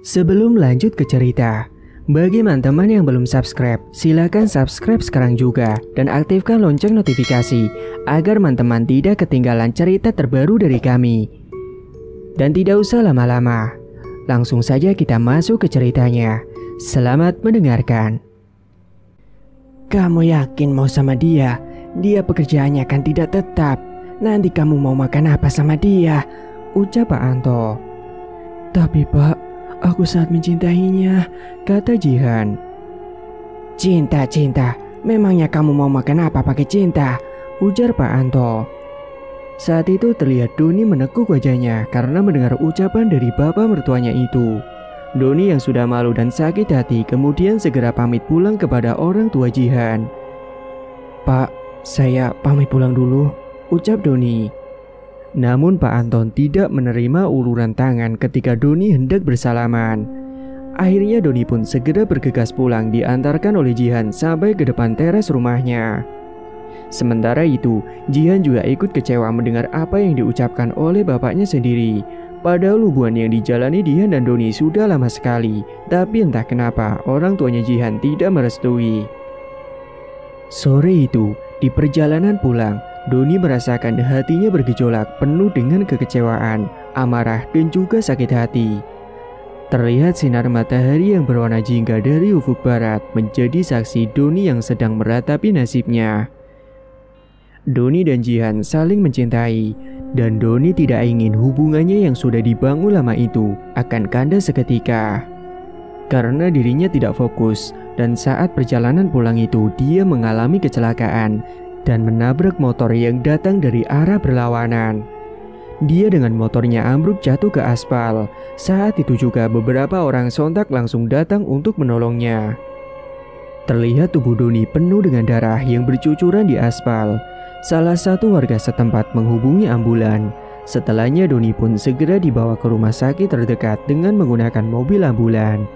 Sebelum lanjut ke cerita, bagi teman-teman yang belum subscribe, silakan subscribe sekarang juga dan aktifkan lonceng notifikasi agar teman-teman tidak ketinggalan cerita terbaru dari kami. Dan tidak usah lama-lama, langsung saja kita masuk ke ceritanya. Selamat mendengarkan. Kamu yakin mau sama dia? Dia pekerjaannya kan tidak tetap. Nanti kamu mau makan apa sama dia? Ucap Pak Anto. Tapi Pak, aku sangat mencintainya, kata Jihan. Cinta, memangnya kamu mau makan apa pakai cinta? Ujar Pak Anto. Saat itu terlihat Doni menekuk wajahnya karena mendengar ucapan dari bapak mertuanya itu. Doni yang sudah malu dan sakit hati kemudian segera pamit pulang kepada orang tua Jihan. Pak, saya pamit pulang dulu, ucap Doni. Namun Pak Anton tidak menerima uluran tangan ketika Doni hendak bersalaman. Akhirnya Doni pun segera bergegas pulang diantarkan oleh Jihan sampai ke depan teras rumahnya. Sementara itu, Jihan juga ikut kecewa mendengar apa yang diucapkan oleh bapaknya sendiri. Padahal hubungan yang dijalani Jihan dan Doni sudah lama sekali, tapi entah kenapa orang tuanya Jihan tidak merestui. Sore itu, di perjalanan pulang, Doni merasakan hatinya bergejolak penuh dengan kekecewaan, amarah, dan juga sakit hati. Terlihat sinar matahari yang berwarna jingga dari ufuk barat menjadi saksi Doni yang sedang meratapi nasibnya. Doni dan Jihan saling mencintai, dan Doni tidak ingin hubungannya yang sudah dibangun lama itu akan kandas seketika. Karena dirinya tidak fokus, dan saat perjalanan pulang itu dia mengalami kecelakaan dan menabrak motor yang datang dari arah berlawanan. Dia dengan motornya ambruk jatuh ke aspal. Saat itu juga beberapa orang sontak langsung datang untuk menolongnya. Terlihat tubuh Doni penuh dengan darah yang bercucuran di aspal. Salah satu warga setempat menghubungi ambulan. Setelahnya Doni pun segera dibawa ke rumah sakit terdekat dengan menggunakan mobil ambulan.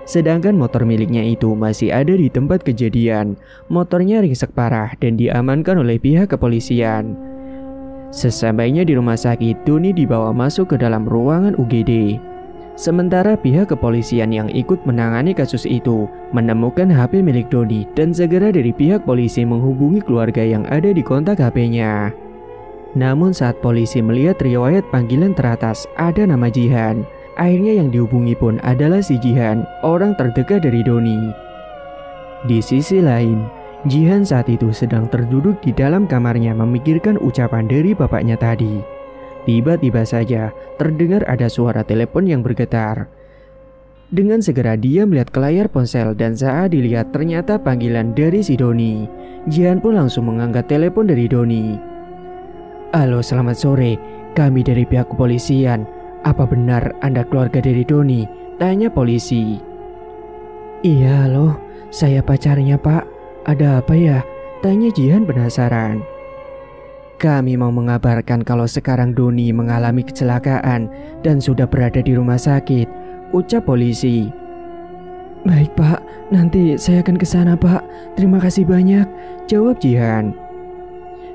Sedangkan motor miliknya itu masih ada di tempat kejadian. Motornya ringsek parah dan diamankan oleh pihak kepolisian. Sesampainya di rumah sakit, Doni dibawa masuk ke dalam ruangan UGD. Sementara pihak kepolisian yang ikut menangani kasus itu menemukan HP milik Doni dan segera dari pihak polisi menghubungi keluarga yang ada di kontak HP-nya. Namun saat polisi melihat riwayat panggilan teratas ada nama Jihan, akhirnya yang dihubungi pun adalah si Jihan, orang terdekat dari Doni. Di sisi lain, Jihan saat itu sedang terduduk di dalam kamarnya memikirkan ucapan dari bapaknya tadi. Tiba-tiba saja terdengar ada suara telepon yang bergetar. Dengan segera dia melihat ke layar ponsel dan saat dilihat ternyata panggilan dari si Doni. Jihan pun langsung mengangkat telepon dari Doni. Halo, selamat sore, kami dari pihak kepolisian. Apa benar Anda keluarga dari Doni? Tanya polisi. Iya halo, saya pacarnya Pak. Ada apa ya? Tanya Jihan penasaran. Kami mau mengabarkan kalau sekarang Doni mengalami kecelakaan dan sudah berada di rumah sakit, ucap polisi. Baik Pak, nanti saya akan ke sana Pak. Terima kasih banyak, jawab Jihan.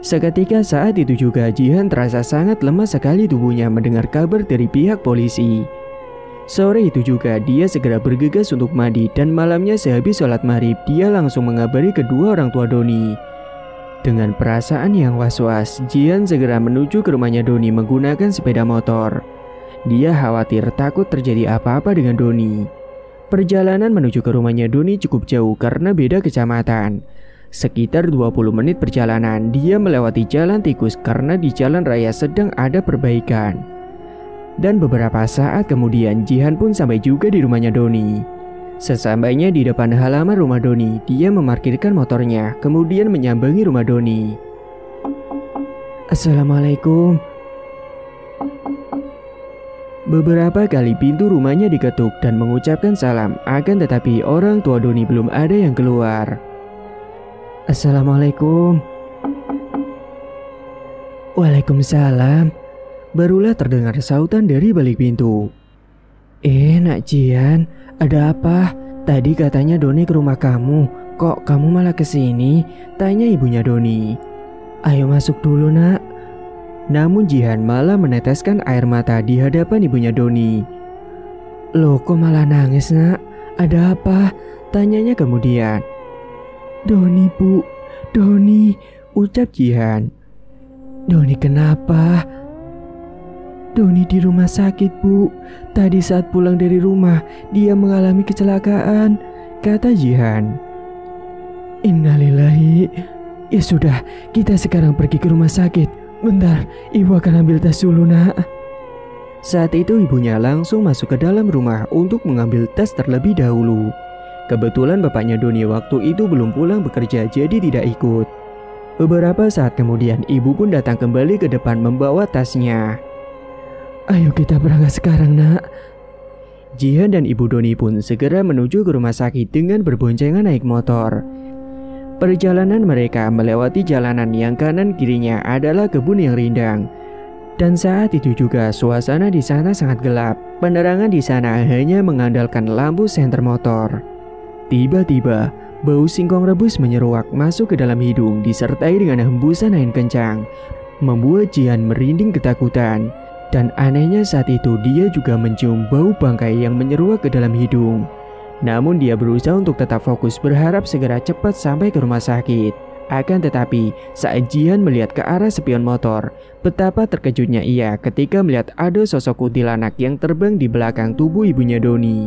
Seketika saat itu juga Jihan terasa sangat lemah sekali tubuhnya mendengar kabar dari pihak polisi. Sore itu juga dia segera bergegas untuk mandi dan malamnya sehabis sholat maghrib dia langsung mengabari kedua orang tua Doni. Dengan perasaan yang was-was, Jihan segera menuju ke rumahnya Doni menggunakan sepeda motor. Dia khawatir takut terjadi apa-apa dengan Doni. Perjalanan menuju ke rumahnya Doni cukup jauh karena beda kecamatan. Sekitar 20 menit perjalanan, dia melewati jalan tikus karena di jalan raya sedang ada perbaikan. Dan beberapa saat kemudian Jihan pun sampai juga di rumahnya Doni. Sesampainya di depan halaman rumah Doni, dia memarkirkan motornya, kemudian menyambangi rumah Doni. Assalamualaikum. Beberapa kali pintu rumahnya diketuk dan mengucapkan salam, akan tetapi orang tua Doni belum ada yang keluar. Assalamualaikum. Waalaikumsalam. Barulah terdengar sautan dari balik pintu. Nak Jihan, ada apa? Tadi katanya Doni ke rumah kamu. Kok kamu malah kesini? Tanya ibunya Doni. Ayo masuk dulu nak. Namun Jihan malah meneteskan air mata di hadapan ibunya Doni. Loh, kok malah nangis, nak? Ada apa? Tanyanya kemudian. Doni, Bu. Doni, ucap Jihan. Doni kenapa? Doni di rumah sakit, Bu. Tadi saat pulang dari rumah, dia mengalami kecelakaan, kata Jihan. Innalillahi. Ya sudah, kita sekarang pergi ke rumah sakit. Bentar, ibu akan ambil tas dulu, nak. Saat itu ibunya langsung masuk ke dalam rumah untuk mengambil tas terlebih dahulu. Kebetulan bapaknya Doni waktu itu belum pulang bekerja, jadi tidak ikut. Beberapa saat kemudian ibu pun datang kembali ke depan membawa tasnya. Ayo kita berangkat sekarang, nak. Jihan dan ibu Doni pun segera menuju ke rumah sakit dengan berboncengan naik motor. Perjalanan mereka melewati jalanan yang kanan kirinya adalah kebun yang rindang. Dan saat itu juga suasana di sana sangat gelap. Penerangan di sana hanya mengandalkan lampu senter motor. Tiba-tiba, bau singkong rebus menyeruak masuk ke dalam hidung disertai dengan hembusan angin kencang, membuat Jihan merinding ketakutan. Dan anehnya saat itu dia juga mencium bau bangkai yang menyeruak ke dalam hidung. Namun dia berusaha untuk tetap fokus berharap segera cepat sampai ke rumah sakit. Akan tetapi saat Jihan melihat ke arah spion motor, betapa terkejutnya ia ketika melihat ada sosok kuntilanak yang terbang di belakang tubuh ibunya Doni.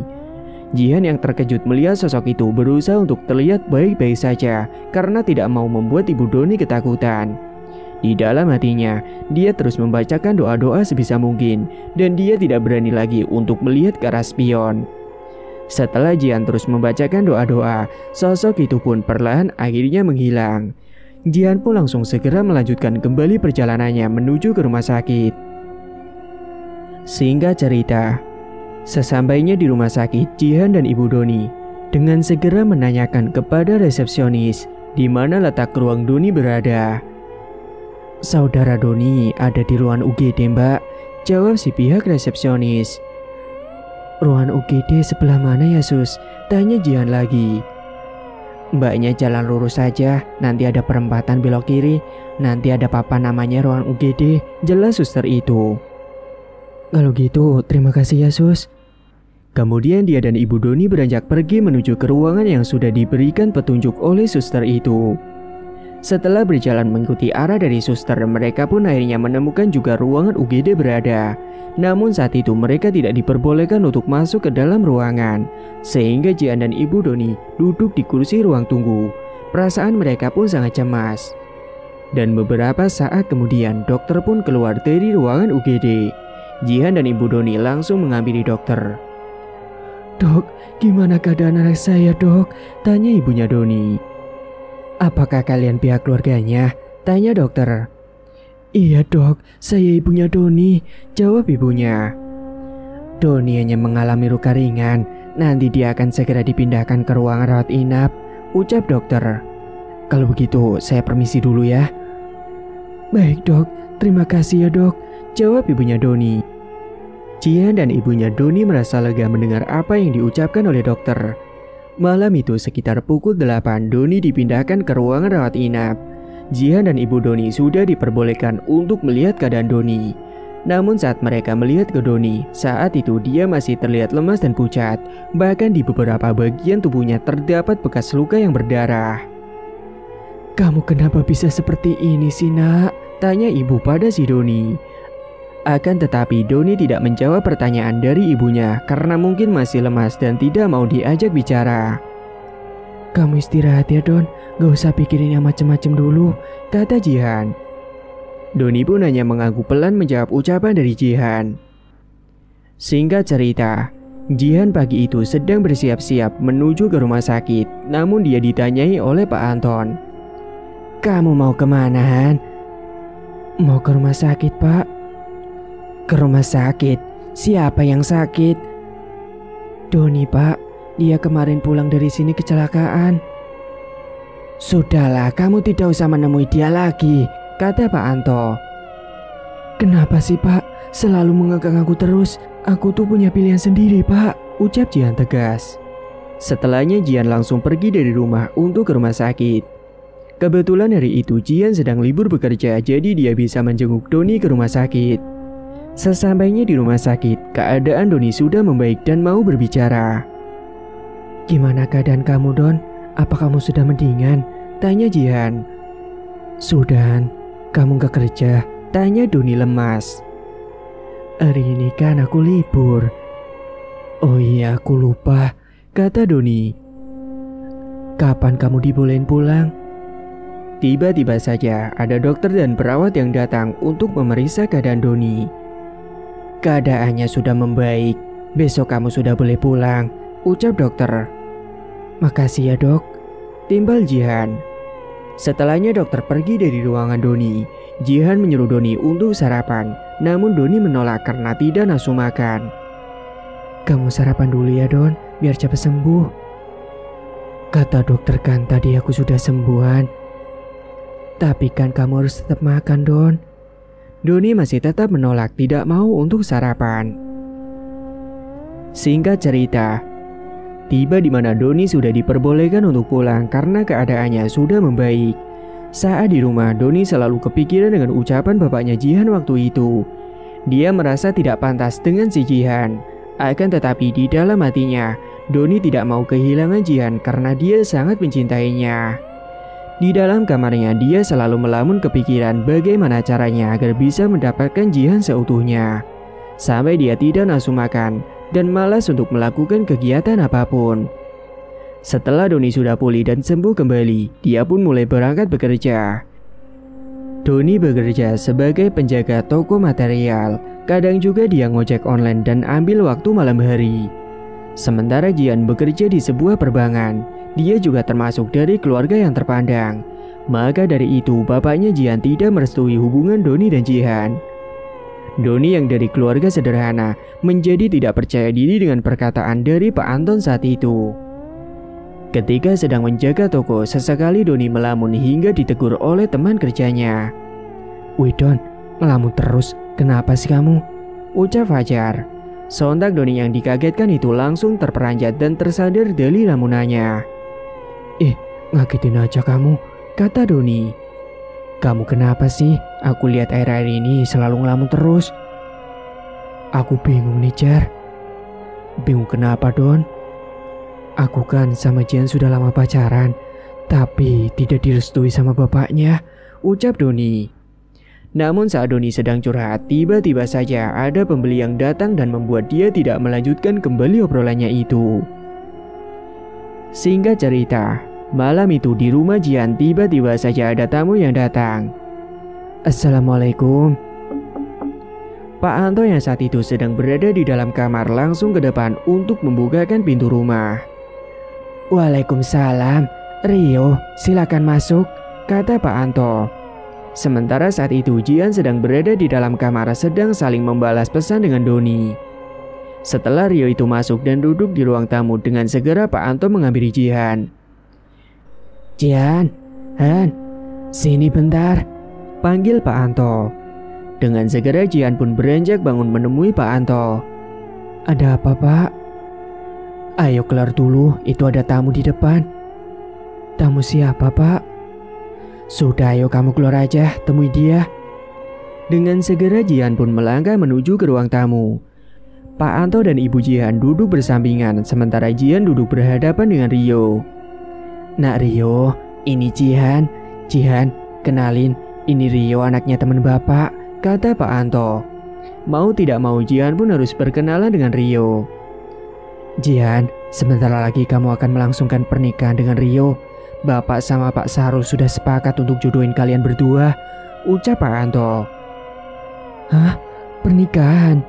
Jihan yang terkejut melihat sosok itu berusaha untuk terlihat baik-baik saja karena tidak mau membuat ibu Doni ketakutan. Di dalam hatinya, dia terus membacakan doa-doa sebisa mungkin dan dia tidak berani lagi untuk melihat ke arah spion. Setelah Jihan terus membacakan doa-doa, sosok itu pun perlahan akhirnya menghilang. Jihan pun langsung segera melanjutkan kembali perjalanannya menuju ke rumah sakit. Singkat cerita, sesampainya di rumah sakit, Jihan dan ibu Doni dengan segera menanyakan kepada resepsionis di mana letak ruang Doni berada. Saudara Doni ada di ruangan UGD, Mbak, jawab si pihak resepsionis. Ruangan UGD sebelah mana ya, Sus? Tanya Jihan lagi. Mbaknya jalan lurus saja, nanti ada perempatan belok kiri, nanti ada papan namanya ruangan UGD, jelas suster itu. Kalau gitu, terima kasih ya, Sus. Kemudian dia dan ibu Doni beranjak pergi menuju ke ruangan yang sudah diberikan petunjuk oleh suster itu. Setelah berjalan mengikuti arah dari suster, mereka pun akhirnya menemukan juga ruangan UGD berada. Namun saat itu mereka tidak diperbolehkan untuk masuk ke dalam ruangan, sehingga Jihan dan ibu Doni duduk di kursi ruang tunggu. Perasaan mereka pun sangat cemas. Dan beberapa saat kemudian dokter pun keluar dari ruangan UGD. Jihan dan ibu Doni langsung menghampiri dokter. Dok, gimana keadaan anak saya, Dok? Tanya ibunya Doni. Apakah kalian pihak keluarganya? Tanya dokter. Iya, Dok, saya ibunya Doni, jawab ibunya. Doni hanya mengalami luka ringan, nanti dia akan segera dipindahkan ke ruangan rawat inap, ucap dokter. Kalau begitu, saya permisi dulu ya. Baik, Dok, terima kasih ya, Dok, jawab ibunya Doni. Jihan dan ibunya Doni merasa lega mendengar apa yang diucapkan oleh dokter. Malam itu sekitar pukul 8, Doni dipindahkan ke ruangan rawat inap. Jihan dan ibu Doni sudah diperbolehkan untuk melihat keadaan Doni. Namun saat mereka melihat ke Doni, saat itu dia masih terlihat lemas dan pucat. Bahkan di beberapa bagian tubuhnya terdapat bekas luka yang berdarah. Kamu kenapa bisa seperti ini sih, nak? Tanya ibu pada si Doni. Akan tetapi Doni tidak menjawab pertanyaan dari ibunya karena mungkin masih lemas dan tidak mau diajak bicara. Kamu istirahat ya, Don, gak usah pikirin yang macem-macem dulu, kata Jihan. Doni pun hanya mengangguk pelan menjawab ucapan dari Jihan. Singkat cerita, Jihan pagi itu sedang bersiap-siap menuju ke rumah sakit, namun dia ditanyai oleh Pak Anton. Kamu mau kemana, Han? Mau ke rumah sakit, Pak. Ke rumah sakit? Siapa yang sakit? Doni, Pak. Dia kemarin pulang dari sini kecelakaan. Sudahlah, kamu tidak usah menemui dia lagi, kata Pak Anto. Kenapa sih, Pak? Selalu mengekang aku terus. Aku tuh punya pilihan sendiri, Pak, ucap Jihan tegas. Setelahnya Jihan langsung pergi dari rumah untuk ke rumah sakit. Kebetulan hari itu Jihan sedang libur bekerja, jadi dia bisa menjenguk Doni ke rumah sakit. Sesampainya di rumah sakit, keadaan Doni sudah membaik dan mau berbicara. "Gimana keadaan kamu, Don? Apa kamu sudah mendingan?" tanya Jihan. "Sudah, kamu gak kerja?" tanya Doni lemas. "Hari ini kan aku libur." "Oh iya, aku lupa," kata Doni. "Kapan kamu dibolehin pulang?" Tiba-tiba saja ada dokter dan perawat yang datang untuk memeriksa keadaan Doni. "Keadaannya sudah membaik, besok kamu sudah boleh pulang," ucap dokter. "Makasih ya dok," timbal Jihan. Setelahnya dokter pergi dari ruangan Doni. Jihan menyuruh Doni untuk sarapan, namun Doni menolak karena tidak nafsu makan. "Kamu sarapan dulu ya Don, biar cepat sembuh." "Kata dokter kan tadi aku sudah sembuhan." "Tapi kan kamu harus tetap makan Don." Doni masih tetap menolak, tidak mau untuk sarapan. Singkat cerita, tiba di mana Doni sudah diperbolehkan untuk pulang karena keadaannya sudah membaik. Saat di rumah, Doni selalu kepikiran dengan ucapan bapaknya Jihan waktu itu. Dia merasa tidak pantas dengan si Jihan. Akan tetapi di dalam hatinya, Doni tidak mau kehilangan Jihan karena dia sangat mencintainya. Di dalam kamarnya, dia selalu melamun kepikiran bagaimana caranya agar bisa mendapatkan Jihan seutuhnya. Sampai dia tidak nafsu makan dan malas untuk melakukan kegiatan apapun. Setelah Doni sudah pulih dan sembuh kembali, dia pun mulai berangkat bekerja. Doni bekerja sebagai penjaga toko material. Kadang juga dia ngojek online dan ambil waktu malam hari. Sementara Jihan bekerja di sebuah perbankan. Dia juga termasuk dari keluarga yang terpandang. Maka dari itu bapaknya Jihan tidak merestui hubungan Doni dan Jihan. Doni yang dari keluarga sederhana menjadi tidak percaya diri dengan perkataan dari Pak Anton saat itu. Ketika sedang menjaga toko, sesekali Doni melamun hingga ditegur oleh teman kerjanya. "Wih Don, ngelamun terus, kenapa sih kamu?" ucap Fajar. Sontak Doni yang dikagetkan itu langsung terperanjat dan tersadar dari lamunannya. Ngagetin aja kamu," kata Doni. "Kamu kenapa sih? Aku lihat akhir-akhir ini selalu ngelamun terus." "Aku bingung nih Jar." "Bingung kenapa Don?" "Aku kan sama Jihan sudah lama pacaran, tapi tidak direstui sama bapaknya," ucap Doni. Namun saat Doni sedang curhat, tiba-tiba saja ada pembeli yang datang dan membuat dia tidak melanjutkan kembali obrolannya itu. Singkat cerita, malam itu di rumah Jihan tiba-tiba saja ada tamu yang datang. "Assalamualaikum." Pak Anto yang saat itu sedang berada di dalam kamar langsung ke depan untuk membukakan pintu rumah. "Waalaikumsalam, Rio, silakan masuk," kata Pak Anto. Sementara saat itu Jihan sedang berada di dalam kamar sedang saling membalas pesan dengan Doni. Setelah Rio itu masuk dan duduk di ruang tamu, dengan segera Pak Anto menghampiri Jihan. "Jihan, Han, sini bentar," panggil Pak Anto. Dengan segera Jihan pun beranjak bangun menemui Pak Anto. "Ada apa Pak?" "Ayo keluar dulu, itu ada tamu di depan." "Tamu siapa Pak?" "Sudah, ayo kamu keluar aja, temui dia." Dengan segera Jihan pun melangkah menuju ke ruang tamu. Pak Anto dan Ibu Jihan duduk bersampingan, sementara Jihan duduk berhadapan dengan Rio. "Nak Rio, ini Jihan. Jihan, kenalin, ini Rio anaknya teman Bapak," kata Pak Anto. Mau tidak mau Jihan pun harus berkenalan dengan Rio. "Jihan, sebentar lagi kamu akan melangsungkan pernikahan dengan Rio. Bapak sama Pak Sarul sudah sepakat untuk jodohin kalian berdua," ucap Pak Anto. "Hah? Pernikahan?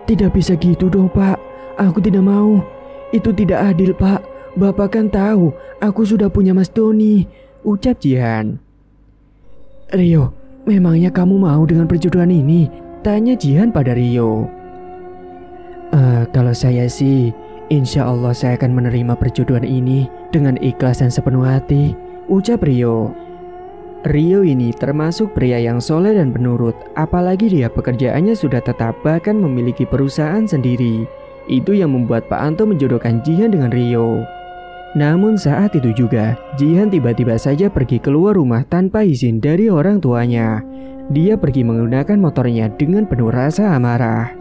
Tidak bisa gitu dong Pak. Aku tidak mau. Itu tidak adil Pak. Bapak kan tahu aku sudah punya Mas Doni," ucap Jihan. "Rio, memangnya kamu mau dengan perjodohan ini?" tanya Jihan pada Rio. Kalau saya sih, insya Allah saya akan menerima perjodohan ini dengan ikhlas dan sepenuh hati," ucap Rio. Rio ini termasuk pria yang soleh dan penurut, apalagi dia pekerjaannya sudah tetap bahkan memiliki perusahaan sendiri. Itu yang membuat Pak Anto menjodohkan Jihan dengan Rio. Namun saat itu juga, Jihan tiba-tiba saja pergi keluar rumah tanpa izin dari orang tuanya. Dia pergi menggunakan motornya dengan penuh rasa amarah.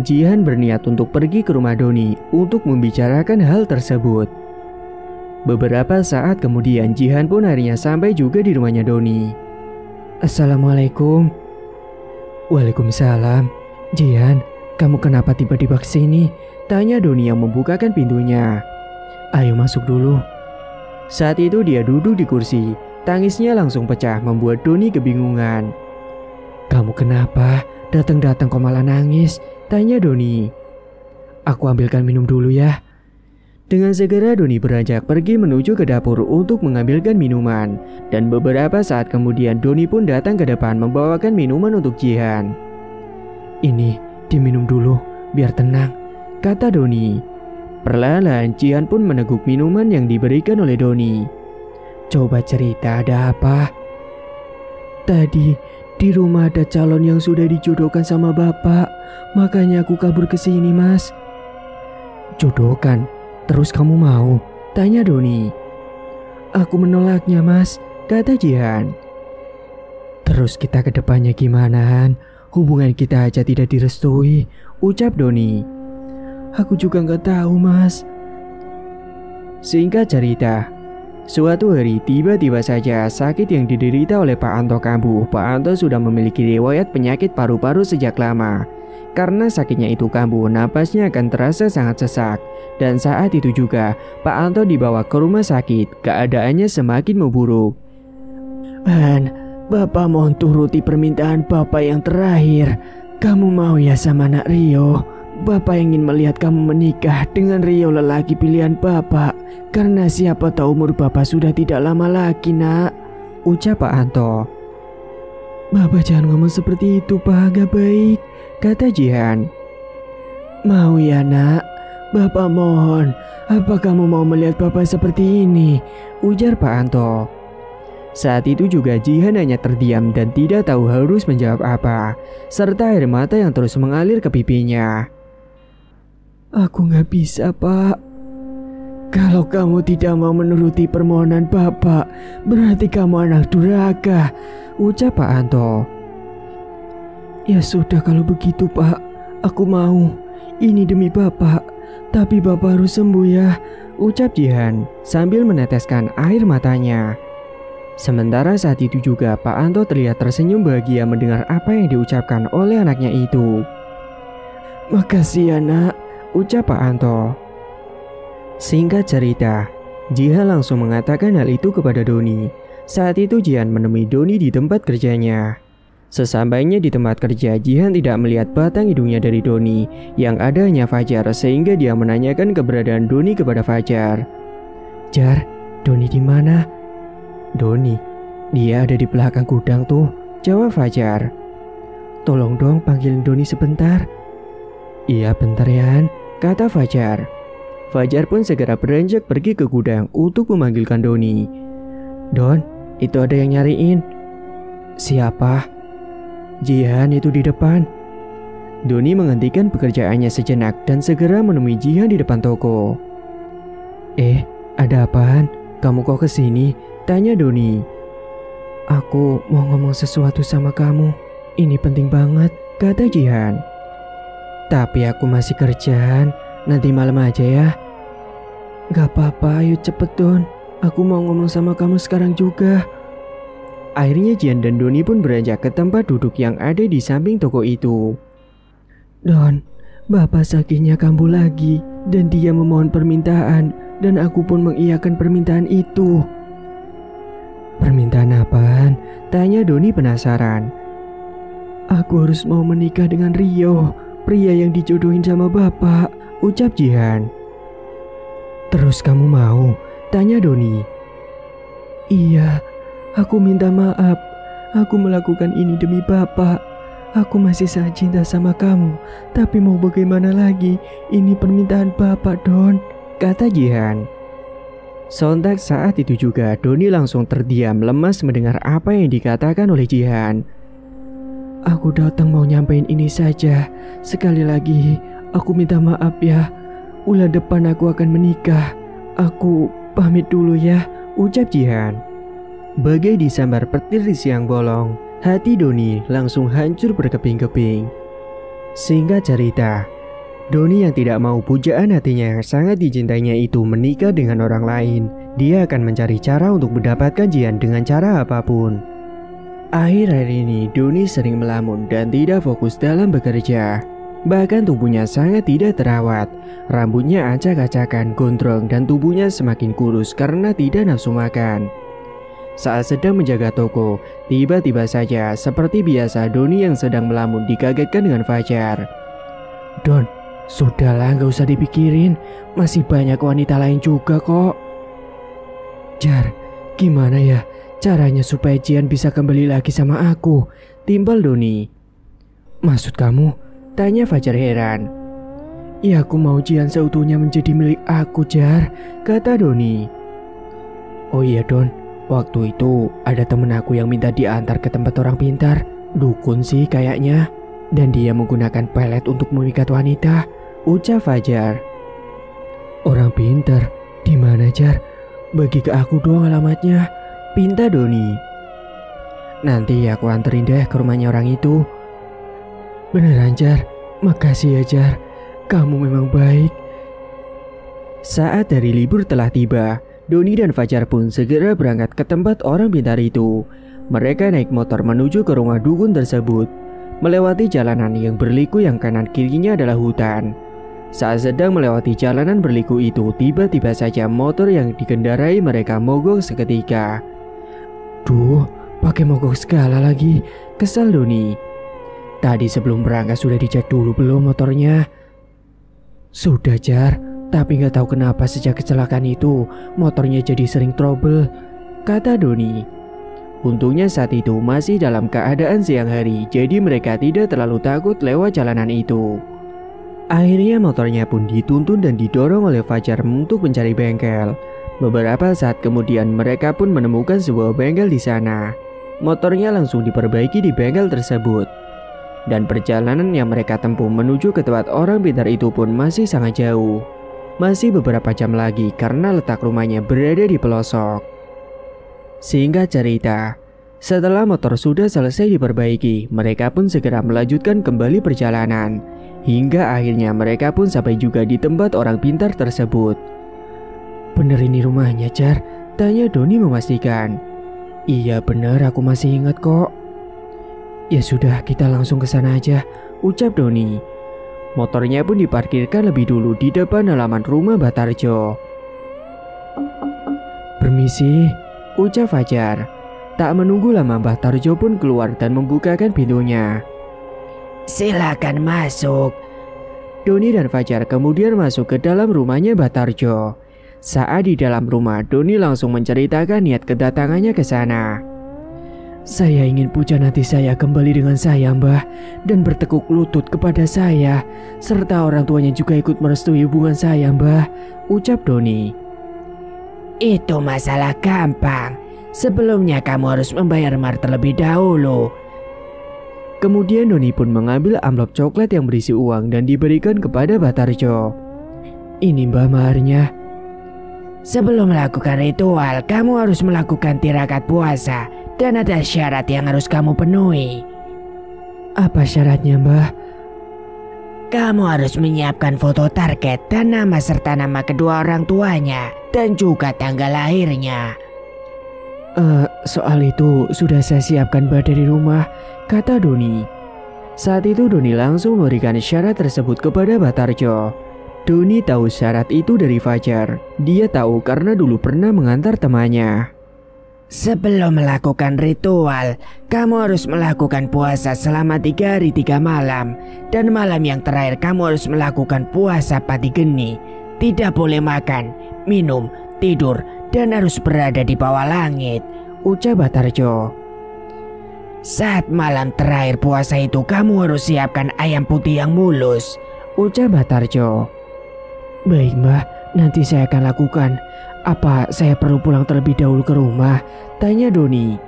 Jihan berniat untuk pergi ke rumah Doni untuk membicarakan hal tersebut. Beberapa saat kemudian Jihan pun akhirnya sampai juga di rumahnya Doni. Assalamualaikum. Waalaikumsalam. Jihan, kamu kenapa tiba-tiba kesini? Tanya Doni yang membukakan pintunya. Ayo masuk dulu. Saat itu dia duduk di kursi. Tangisnya langsung pecah membuat Doni kebingungan. Kamu kenapa? Datang-datang kok malah nangis? Tanya Doni. Aku ambilkan minum dulu ya. Dengan segera Doni beranjak pergi menuju ke dapur untuk mengambilkan minuman. Dan beberapa saat kemudian Doni pun datang ke depan membawakan minuman untuk Jihan. Ini diminum dulu biar tenang, kata Doni. Perlahan Jihan pun meneguk minuman yang diberikan oleh Doni. Coba cerita ada apa? Tadi di rumah ada calon yang sudah dijodohkan sama bapak, makanya aku kabur ke sini, Mas. Jodohkan? Terus kamu mau? Tanya Doni. Aku menolaknya, Mas, kata Jihan. Terus kita ke depannya gimana, Han? Hubungan kita aja tidak direstui, ucap Doni. Aku juga nggak tahu, Mas. Singkat cerita, suatu hari tiba-tiba saja sakit yang diderita oleh Pak Anto kambuh. Pak Anto sudah memiliki riwayat penyakit paru-paru sejak lama. Karena sakitnya itu kambuh, napasnya akan terasa sangat sesak. Dan saat itu juga Pak Anto dibawa ke rumah sakit. Keadaannya semakin memburuk. Han, Bapak mohon turuti permintaan Bapak yang terakhir. Kamu mau ya sama anak Rio? Bapak ingin melihat kamu menikah dengan Rio, lelaki pilihan Bapak. Karena siapa tahu umur Bapak sudah tidak lama lagi, Nak, ucap Pak Anto. Bapak jangan ngomong seperti itu, Pak, gak baik, kata Jihan. Mau ya, Nak? Bapak mohon, apa kamu mau melihat Bapak seperti ini? Ujar Pak Anto. Saat itu juga Jihan hanya terdiam dan tidak tahu harus menjawab apa, serta air mata yang terus mengalir ke pipinya. Aku gak bisa, Pak. Kalau kamu tidak mau menuruti permohonan Bapak, berarti kamu anak durhaka, ucap Pak Anto. Ya sudah kalau begitu, Pak. Aku mau. Ini demi Bapak. Tapi Bapak harus sembuh ya, ucap Jihan sambil meneteskan air matanya. Sementara saat itu juga Pak Anto terlihat tersenyum bahagia mendengar apa yang diucapkan oleh anaknya itu. Makasih ya, Nak, ucap Pak Anto. Singkat cerita, Jihan langsung mengatakan hal itu kepada Doni. Saat itu Jihan menemui Doni di tempat kerjanya. Sesampainya di tempat kerja, Jihan tidak melihat batang hidungnya dari Doni, yang ada hanya Fajar, sehingga dia menanyakan keberadaan Doni kepada Fajar. Jar, Doni di mana? Doni, dia ada di belakang gudang tuh, jawab Fajar. Tolong dong panggilin Doni sebentar. Iya bentar ya, Han, kata Fajar. Fajar pun segera beranjak pergi ke gudang untuk memanggilkan Doni. Don, itu ada yang nyariin. Siapa? Jihan itu di depan. Doni menghentikan pekerjaannya sejenak dan segera menemui Jihan di depan toko. Ada apaan? Kamu kok kesini? Tanya Doni. Aku mau ngomong sesuatu sama kamu. Ini penting banget, kata Jihan. Tapi aku masih kerjaan. Nanti malam aja ya. Gak apa-apa, ayo cepet Don. Aku mau ngomong sama kamu sekarang juga. Akhirnya Jihan dan Doni pun beranjak ke tempat duduk yang ada di samping toko itu. Don, Bapak sakitnya kambuh lagi dan dia memohon permintaan dan aku pun mengiyakan permintaan itu. Permintaan apaan? Tanya Doni penasaran. Aku harus mau menikah dengan Rio, pria yang dijodohin sama Bapak, ucap Jihan. Terus kamu mau? Tanya Doni. Iya, aku minta maaf. Aku melakukan ini demi Bapak. Aku masih sangat cinta sama kamu. Tapi mau bagaimana lagi? Ini permintaan Bapak, Don, kata Jihan. Sontak saat itu juga Doni langsung terdiam lemas mendengar apa yang dikatakan oleh Jihan. Aku datang mau nyampein ini saja. Sekali lagi, aku minta maaf ya. Bulan depan aku akan menikah. Aku pamit dulu ya, ucap Jihan. Bagai disambar petir di siang bolong, Hati Doni langsung hancur berkeping-keping. Singkat cerita, Doni yang tidak mau pujaan hatinya yang sangat dicintainya itu menikah dengan orang lain. Dia akan mencari cara untuk mendapatkan Jian dengan cara apapun. Akhir-akhir ini Doni sering melamun dan tidak fokus dalam bekerja. Bahkan tubuhnya sangat tidak terawat. Rambutnya acak-acakan, gondrong, dan tubuhnya semakin kurus karena tidak nafsu makan. Saat sedang menjaga toko, tiba-tiba saja seperti biasa Doni yang sedang melamun dikagetkan dengan Fajar. "Don, sudahlah, gak usah dipikirin. Masih banyak wanita lain juga kok." "Jar, gimana ya caranya supaya Jian bisa kembali lagi sama aku?" timpal Doni. "Maksud kamu?" tanya Fajar heran. "Ya, aku mau Jian seutuhnya menjadi milik aku, Jar," kata Doni. "Oh iya Don, waktu itu ada temen aku yang minta diantar ke tempat orang pintar. Dukun sih kayaknya. Dan dia menggunakan pelet untuk memikat wanita," ucap Fajar. "Orang pintar? Di mana, Jar? Bagi ke aku dong alamatnya," pinta Doni. "Nanti aku anterin deh ke rumahnya orang itu." "Beneran, Jar? Makasih ya, Jar. Kamu memang baik." Saat hari libur telah tiba, Doni dan Fajar pun segera berangkat ke tempat orang pintar itu. Mereka naik motor menuju ke rumah dukun tersebut. Melewati jalanan yang berliku yang kanan kirinya adalah hutan. Saat sedang melewati jalanan berliku itu, tiba-tiba saja motor yang dikendarai mereka mogok seketika. "Duh, pakai mogok segala lagi," kesal Doni. "Tadi sebelum berangkat sudah dicek dulu belum motornya?" "Sudah, Jar. Tapi gak tahu kenapa sejak kecelakaan itu motornya jadi sering trouble," kata Doni. Untungnya saat itu masih dalam keadaan siang hari, jadi mereka tidak terlalu takut lewat jalanan itu. Akhirnya motornya pun dituntun dan didorong oleh Fajar untuk mencari bengkel. Beberapa saat kemudian mereka pun menemukan sebuah bengkel di sana. Motornya langsung diperbaiki di bengkel tersebut. Dan perjalanan yang mereka tempuh menuju ke tempat orang pintar itu pun masih sangat jauh. Masih beberapa jam lagi karena letak rumahnya berada di pelosok. Singkat cerita, setelah motor sudah selesai diperbaiki, mereka pun segera melanjutkan kembali perjalanan. Hingga akhirnya mereka pun sampai juga di tempat orang pintar tersebut. "Bener ini rumahnya, Jar?" tanya Doni memastikan. "Iya bener, aku masih ingat kok." "Ya sudah, kita langsung ke sana aja," ucap Doni. Motornya pun diparkirkan lebih dulu di depan halaman rumah Batarjo. "Permisi," ucap Fajar. Tak menunggu lama Batarjo pun keluar dan membukakan pintunya. "Silakan masuk." Doni dan Fajar kemudian masuk ke dalam rumahnya Batarjo. Saat di dalam rumah, Doni langsung menceritakan niat kedatangannya ke sana. "Saya ingin puja nanti saya kembali dengan saya, Mbah, dan bertekuk lutut kepada saya, serta orang tuanya juga ikut merestui hubungan saya, Mbah," ucap Doni. "Itu masalah gampang. Sebelumnya kamu harus membayar mahar terlebih dahulu." Kemudian Doni pun mengambil amplop coklat yang berisi uang dan diberikan kepada Batarjo. "Ini, Mbah, maharnya." "Sebelum melakukan ritual, kamu harus melakukan tirakat puasa. Dan ada syarat yang harus kamu penuhi." "Apa syaratnya, Mbah?" "Kamu harus menyiapkan foto target dan nama serta nama kedua orang tuanya. Dan juga tanggal lahirnya." Soal itu sudah saya siapkan, Mbah, dari rumah," kata Doni. Saat itu Doni langsung memberikan syarat tersebut kepada Batarjo. Doni tahu syarat itu dari Fajar. Dia tahu karena dulu pernah mengantar temannya. "Sebelum melakukan ritual, kamu harus melakukan puasa selama 3 hari 3 malam. Dan malam yang terakhir kamu harus melakukan puasa pati geni. Tidak boleh makan, minum, tidur, dan harus berada di bawah langit," ucap Batarjo. "Saat malam terakhir puasa itu kamu harus siapkan ayam putih yang mulus," ucap Batarjo. "Baik, Mbah, nanti saya akan lakukan. Apa saya perlu pulang terlebih dahulu ke rumah?" tanya Doni.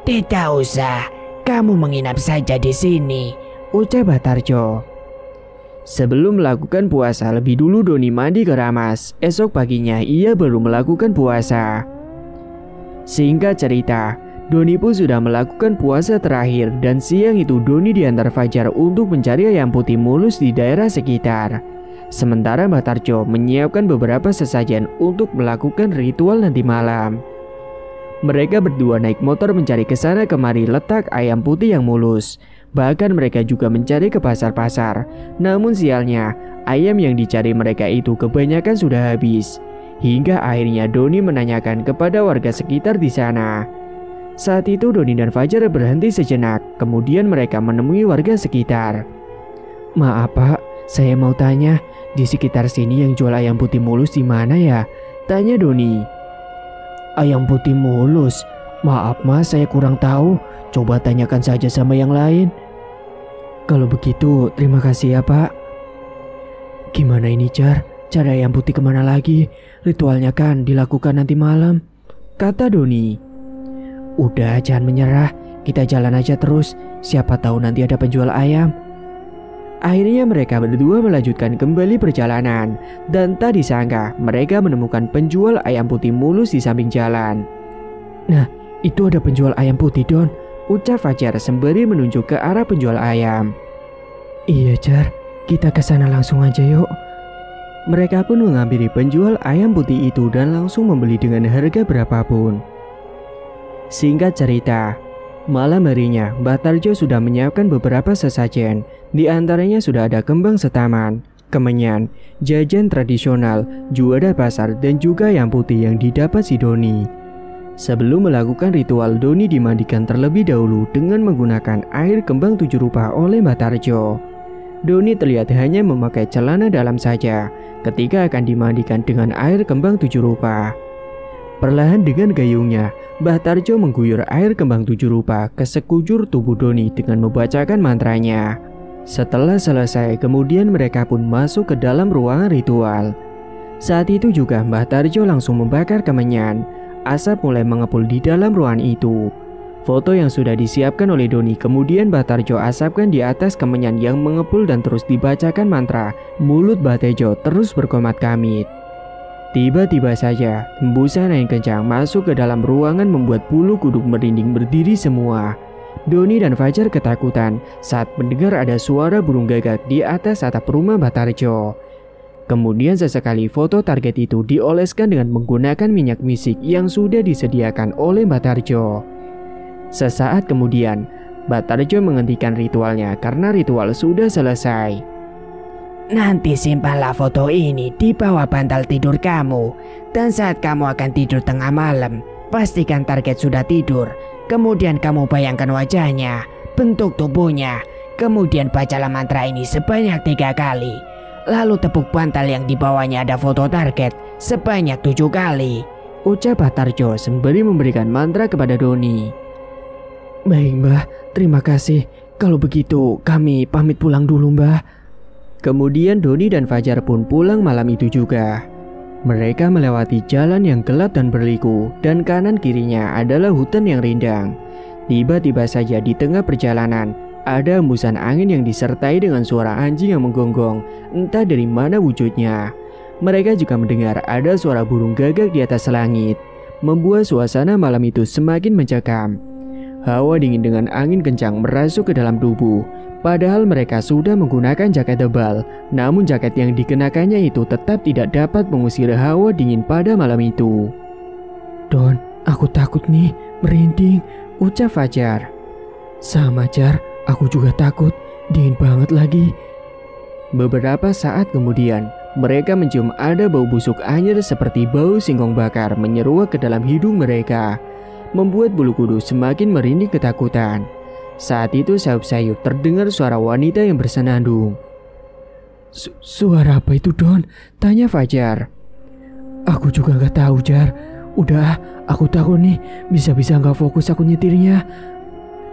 "Tidak usah, kamu menginap saja di sini," ucap Batarjo. Sebelum melakukan puasa lebih dulu Doni mandi keramas. Esok paginya ia baru melakukan puasa. Singkat cerita, Doni pun sudah melakukan puasa terakhir dan siang itu Doni diantar Fajar untuk mencari ayam putih mulus di daerah sekitar. Sementara Mbak Tarjo menyiapkan beberapa sesajen untuk melakukan ritual nanti malam. Mereka berdua naik motor mencari kesana kemari letak ayam putih yang mulus. Bahkan mereka juga mencari ke pasar-pasar. Namun sialnya, ayam yang dicari mereka itu kebanyakan sudah habis. Hingga akhirnya Doni menanyakan kepada warga sekitar di sana. Saat itu Doni dan Fajar berhenti sejenak, kemudian mereka menemui warga sekitar. "Maaf Pak, saya mau tanya, di sekitar sini yang jual ayam putih mulus di mana ya?" tanya Doni. "Ayam putih mulus? Maaf Mas, saya kurang tahu, coba tanyakan saja sama yang lain." "Kalau begitu, terima kasih ya Pak." "Gimana ini Jar? Cari ayam putih kemana lagi? Ritualnya kan dilakukan nanti malam," kata Doni. "Udah jangan menyerah, kita jalan aja terus, siapa tahu nanti ada penjual ayam." Akhirnya mereka berdua melanjutkan kembali perjalanan. Dan tak disangka mereka menemukan penjual ayam putih mulus di samping jalan. "Nah, itu ada penjual ayam putih Don," ucap Fajar sembari menunjuk ke arah penjual ayam. "Iya Jar, kita ke sana langsung aja yuk." Mereka pun menghampiri penjual ayam putih itu dan langsung membeli dengan harga berapapun. Singkat cerita, malam harinya Mbak Tarjo sudah menyiapkan beberapa sesajen. Di antaranya sudah ada kembang setaman, kemenyan, jajan tradisional, juara pasar, dan juga ayam putih yang didapat si Doni. Sebelum melakukan ritual, Doni dimandikan terlebih dahulu dengan menggunakan air kembang 7 rupa oleh Mbak Tarjo. Doni terlihat hanya memakai celana dalam saja ketika akan dimandikan dengan air kembang 7 rupa. Perlahan dengan gayungnya, Mbah Tarjo mengguyur air kembang 7 rupa ke sekujur tubuh Doni dengan membacakan mantranya. Setelah selesai, kemudian mereka pun masuk ke dalam ruangan ritual. Saat itu juga Mbah Tarjo langsung membakar kemenyan. Asap mulai mengepul di dalam ruangan itu. Foto yang sudah disiapkan oleh Doni kemudian Mbah Tarjo asapkan di atas kemenyan yang mengepul dan terus dibacakan mantra. Mulut Mbah Tarjo terus berkomat kamit. Tiba-tiba saja, hembusan angin kencang masuk ke dalam ruangan membuat bulu kuduk merinding berdiri semua. Doni dan Fajar ketakutan saat mendengar ada suara burung gagak di atas atap rumah Mbah Tarjo. Kemudian sesekali foto target itu dioleskan dengan menggunakan minyak misik yang sudah disediakan oleh Mbah Tarjo. Sesaat kemudian, Mbah Tarjo menghentikan ritualnya karena ritual sudah selesai. "Nanti simpanlah foto ini di bawah bantal tidur kamu. Dan saat kamu akan tidur tengah malam, pastikan target sudah tidur. Kemudian kamu bayangkan wajahnya, bentuk tubuhnya. Kemudian bacalah mantra ini sebanyak 3 kali. Lalu tepuk bantal yang di bawahnya ada foto target sebanyak 7 kali," ucap Mbah Tarjo sembari memberikan mantra kepada Doni. "Baik Mbah, terima kasih. Kalau begitu kami pamit pulang dulu Mbah." Kemudian Doni dan Fajar pun pulang malam itu juga. Mereka melewati jalan yang gelap dan berliku, dan kanan kirinya adalah hutan yang rindang. Tiba-tiba saja di tengah perjalanan, ada hembusan angin yang disertai dengan suara anjing yang menggonggong, entah dari mana wujudnya. Mereka juga mendengar ada suara burung gagak di atas langit, membuat suasana malam itu semakin mencekam. Hawa dingin dengan angin kencang merasuk ke dalam tubuh. Padahal mereka sudah menggunakan jaket tebal, namun jaket yang dikenakannya itu tetap tidak dapat mengusir hawa dingin pada malam itu. "Don, aku takut nih, merinding," ucap Fajar. "Sama Jar, aku juga takut, dingin banget lagi." Beberapa saat kemudian, mereka mencium ada bau busuk anyir seperti bau singkong bakar menyeruak ke dalam hidung mereka, membuat bulu kuduk semakin merinding ketakutan. Saat itu sayup-sayup terdengar suara wanita yang bersenandung. Suara apa itu Don?" tanya Fajar. "Aku juga gak tahu Jar. Udah, aku takut nih, bisa-bisa gak fokus aku nyetirnya."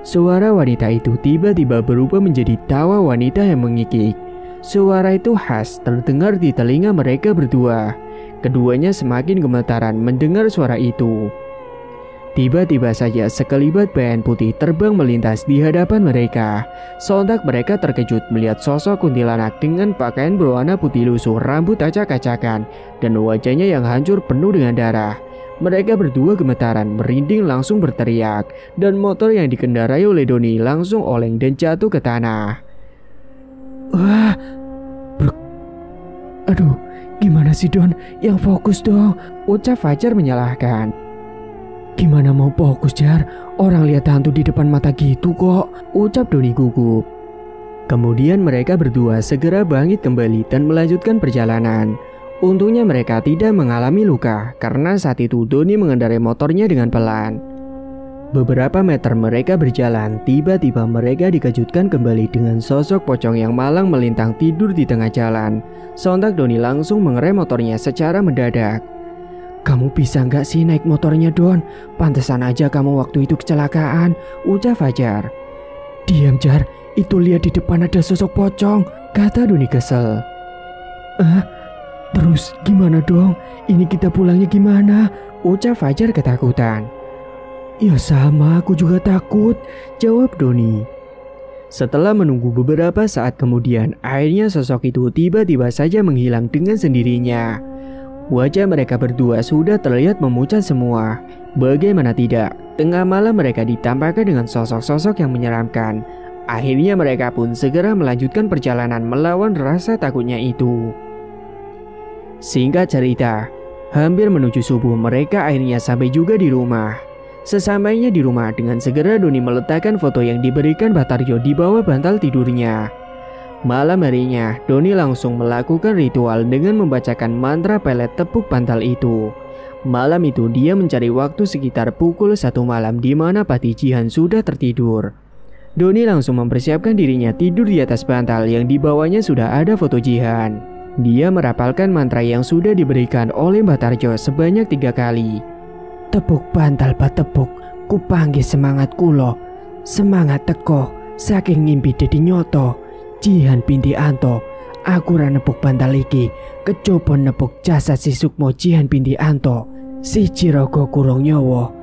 Suara wanita itu tiba-tiba berubah menjadi tawa wanita yang mengikik. Suara itu khas terdengar di telinga mereka berdua. Keduanya semakin gemetaran mendengar suara itu. Tiba-tiba saja sekelibat bayangan putih terbang melintas di hadapan mereka. Sontak mereka terkejut melihat sosok kuntilanak dengan pakaian berwarna putih lusuh, rambut acak-acakan, dan wajahnya yang hancur penuh dengan darah. Mereka berdua gemetaran, merinding langsung berteriak, dan motor yang dikendarai oleh Doni langsung oleng dan jatuh ke tanah. Wah, aduh, gimana sih Don? Yang fokus dong, ucap Fajar menyalahkan. Gimana mau fokus Jar? Orang lihat hantu di depan mata gitu kok, ucap Doni gugup. Kemudian mereka berdua segera bangkit kembali dan melanjutkan perjalanan. Untungnya mereka tidak mengalami luka karena saat itu Doni mengendarai motornya dengan pelan. Beberapa meter mereka berjalan, tiba-tiba mereka dikejutkan kembali dengan sosok pocong yang malang melintang tidur di tengah jalan. Sontak Doni langsung mengerem motornya secara mendadak. Kamu bisa nggak sih naik motornya Don? Pantesan aja kamu waktu itu kecelakaan, ucap Fajar. Diam Jar, itu lihat di depan ada sosok pocong, kata Doni kesel. Terus gimana dong? Ini kita pulangnya gimana? Ucap Fajar ketakutan. Ya sama, aku juga takut, jawab Doni. Setelah menunggu beberapa saat kemudian, akhirnya sosok itu tiba-tiba saja menghilang dengan sendirinya. Wajah mereka berdua sudah terlihat memucat semua. Bagaimana tidak, tengah malam mereka ditampakkan dengan sosok-sosok yang menyeramkan. Akhirnya mereka pun segera melanjutkan perjalanan melawan rasa takutnya itu. Singkat cerita, hampir menuju subuh mereka akhirnya sampai juga di rumah. Sesampainya di rumah, dengan segera Doni meletakkan foto yang diberikan Batarjo di bawah bantal tidurnya. Malam harinya, Doni langsung melakukan ritual dengan membacakan mantra pelet tepuk bantal itu. Malam itu dia mencari waktu sekitar pukul 1 malam di mana Patih Jihan sudah tertidur. Doni langsung mempersiapkan dirinya tidur di atas bantal yang di bawahnya sudah ada foto Jihan. Dia merapalkan mantra yang sudah diberikan oleh Batarjo sebanyak 3 kali. Tepuk bantal patepuk, ku panggil semangat kulo, semangat teko, saking ngimpi dadi nyoto. Jihan binti Anto, aku ra nepuk bantal iki, kecoba nepuk jasad si Sukmo Jihan binti Anto. Si Cirogo kurang nyawa,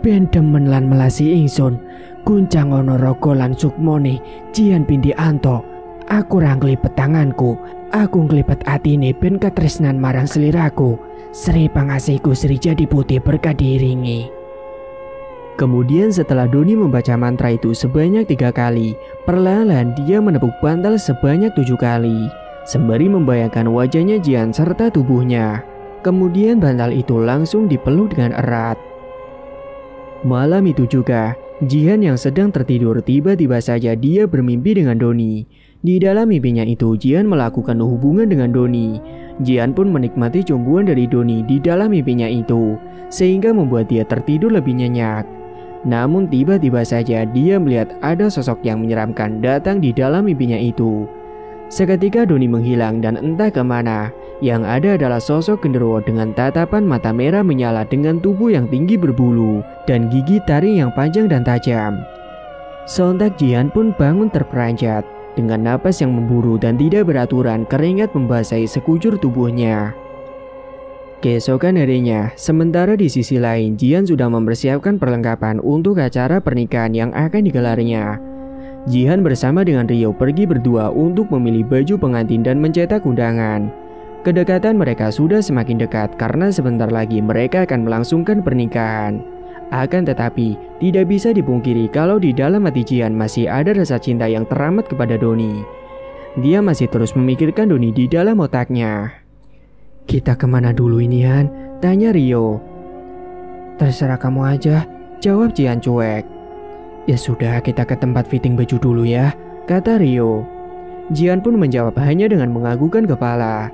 ben demen lan melasi ingsun, guncang ono rogo lan Sukmone Jihan binti Anto. Aku ra nglipet tanganku, aku nglipet atine ben katresnan marang seliraku. Sri pangasihku Sri jadi putih berkah diiringi. Kemudian setelah Doni membaca mantra itu sebanyak 3 kali, perlahan dia menepuk bantal sebanyak 7 kali, sembari membayangkan wajahnya Jihan serta tubuhnya. Kemudian bantal itu langsung dipeluk dengan erat. Malam itu juga, Jihan yang sedang tertidur tiba-tiba saja dia bermimpi dengan Doni. Di dalam mimpinya itu, Jihan melakukan hubungan dengan Doni. Jihan pun menikmati cumbuan dari Doni di dalam mimpinya itu, sehingga membuat dia tertidur lebih nyenyak. Namun tiba-tiba saja dia melihat ada sosok yang menyeramkan datang di dalam mimpinya itu. Seketika Doni menghilang dan entah kemana. Yang ada adalah sosok genderuwo dengan tatapan mata merah menyala dengan tubuh yang tinggi berbulu dan gigi taring yang panjang dan tajam. Sontak Jihan pun bangun terperanjat. Dengan napas yang memburu dan tidak beraturan, keringat membasahi sekujur tubuhnya. Keesokan harinya, sementara di sisi lain Jihan sudah mempersiapkan perlengkapan untuk acara pernikahan yang akan digelarnya. Jihan bersama dengan Rio pergi berdua untuk memilih baju pengantin dan mencetak undangan. Kedekatan mereka sudah semakin dekat karena sebentar lagi mereka akan melangsungkan pernikahan. Akan tetapi, tidak bisa dipungkiri kalau di dalam hati Jihan masih ada rasa cinta yang teramat kepada Doni. Dia masih terus memikirkan Doni di dalam otaknya. Kita kemana dulu ini Han? Tanya Rio. Terserah kamu aja, jawab Jihan cuek. Ya sudah, kita ke tempat fitting baju dulu ya, kata Rio. Jihan pun menjawab hanya dengan menganggukkan kepala.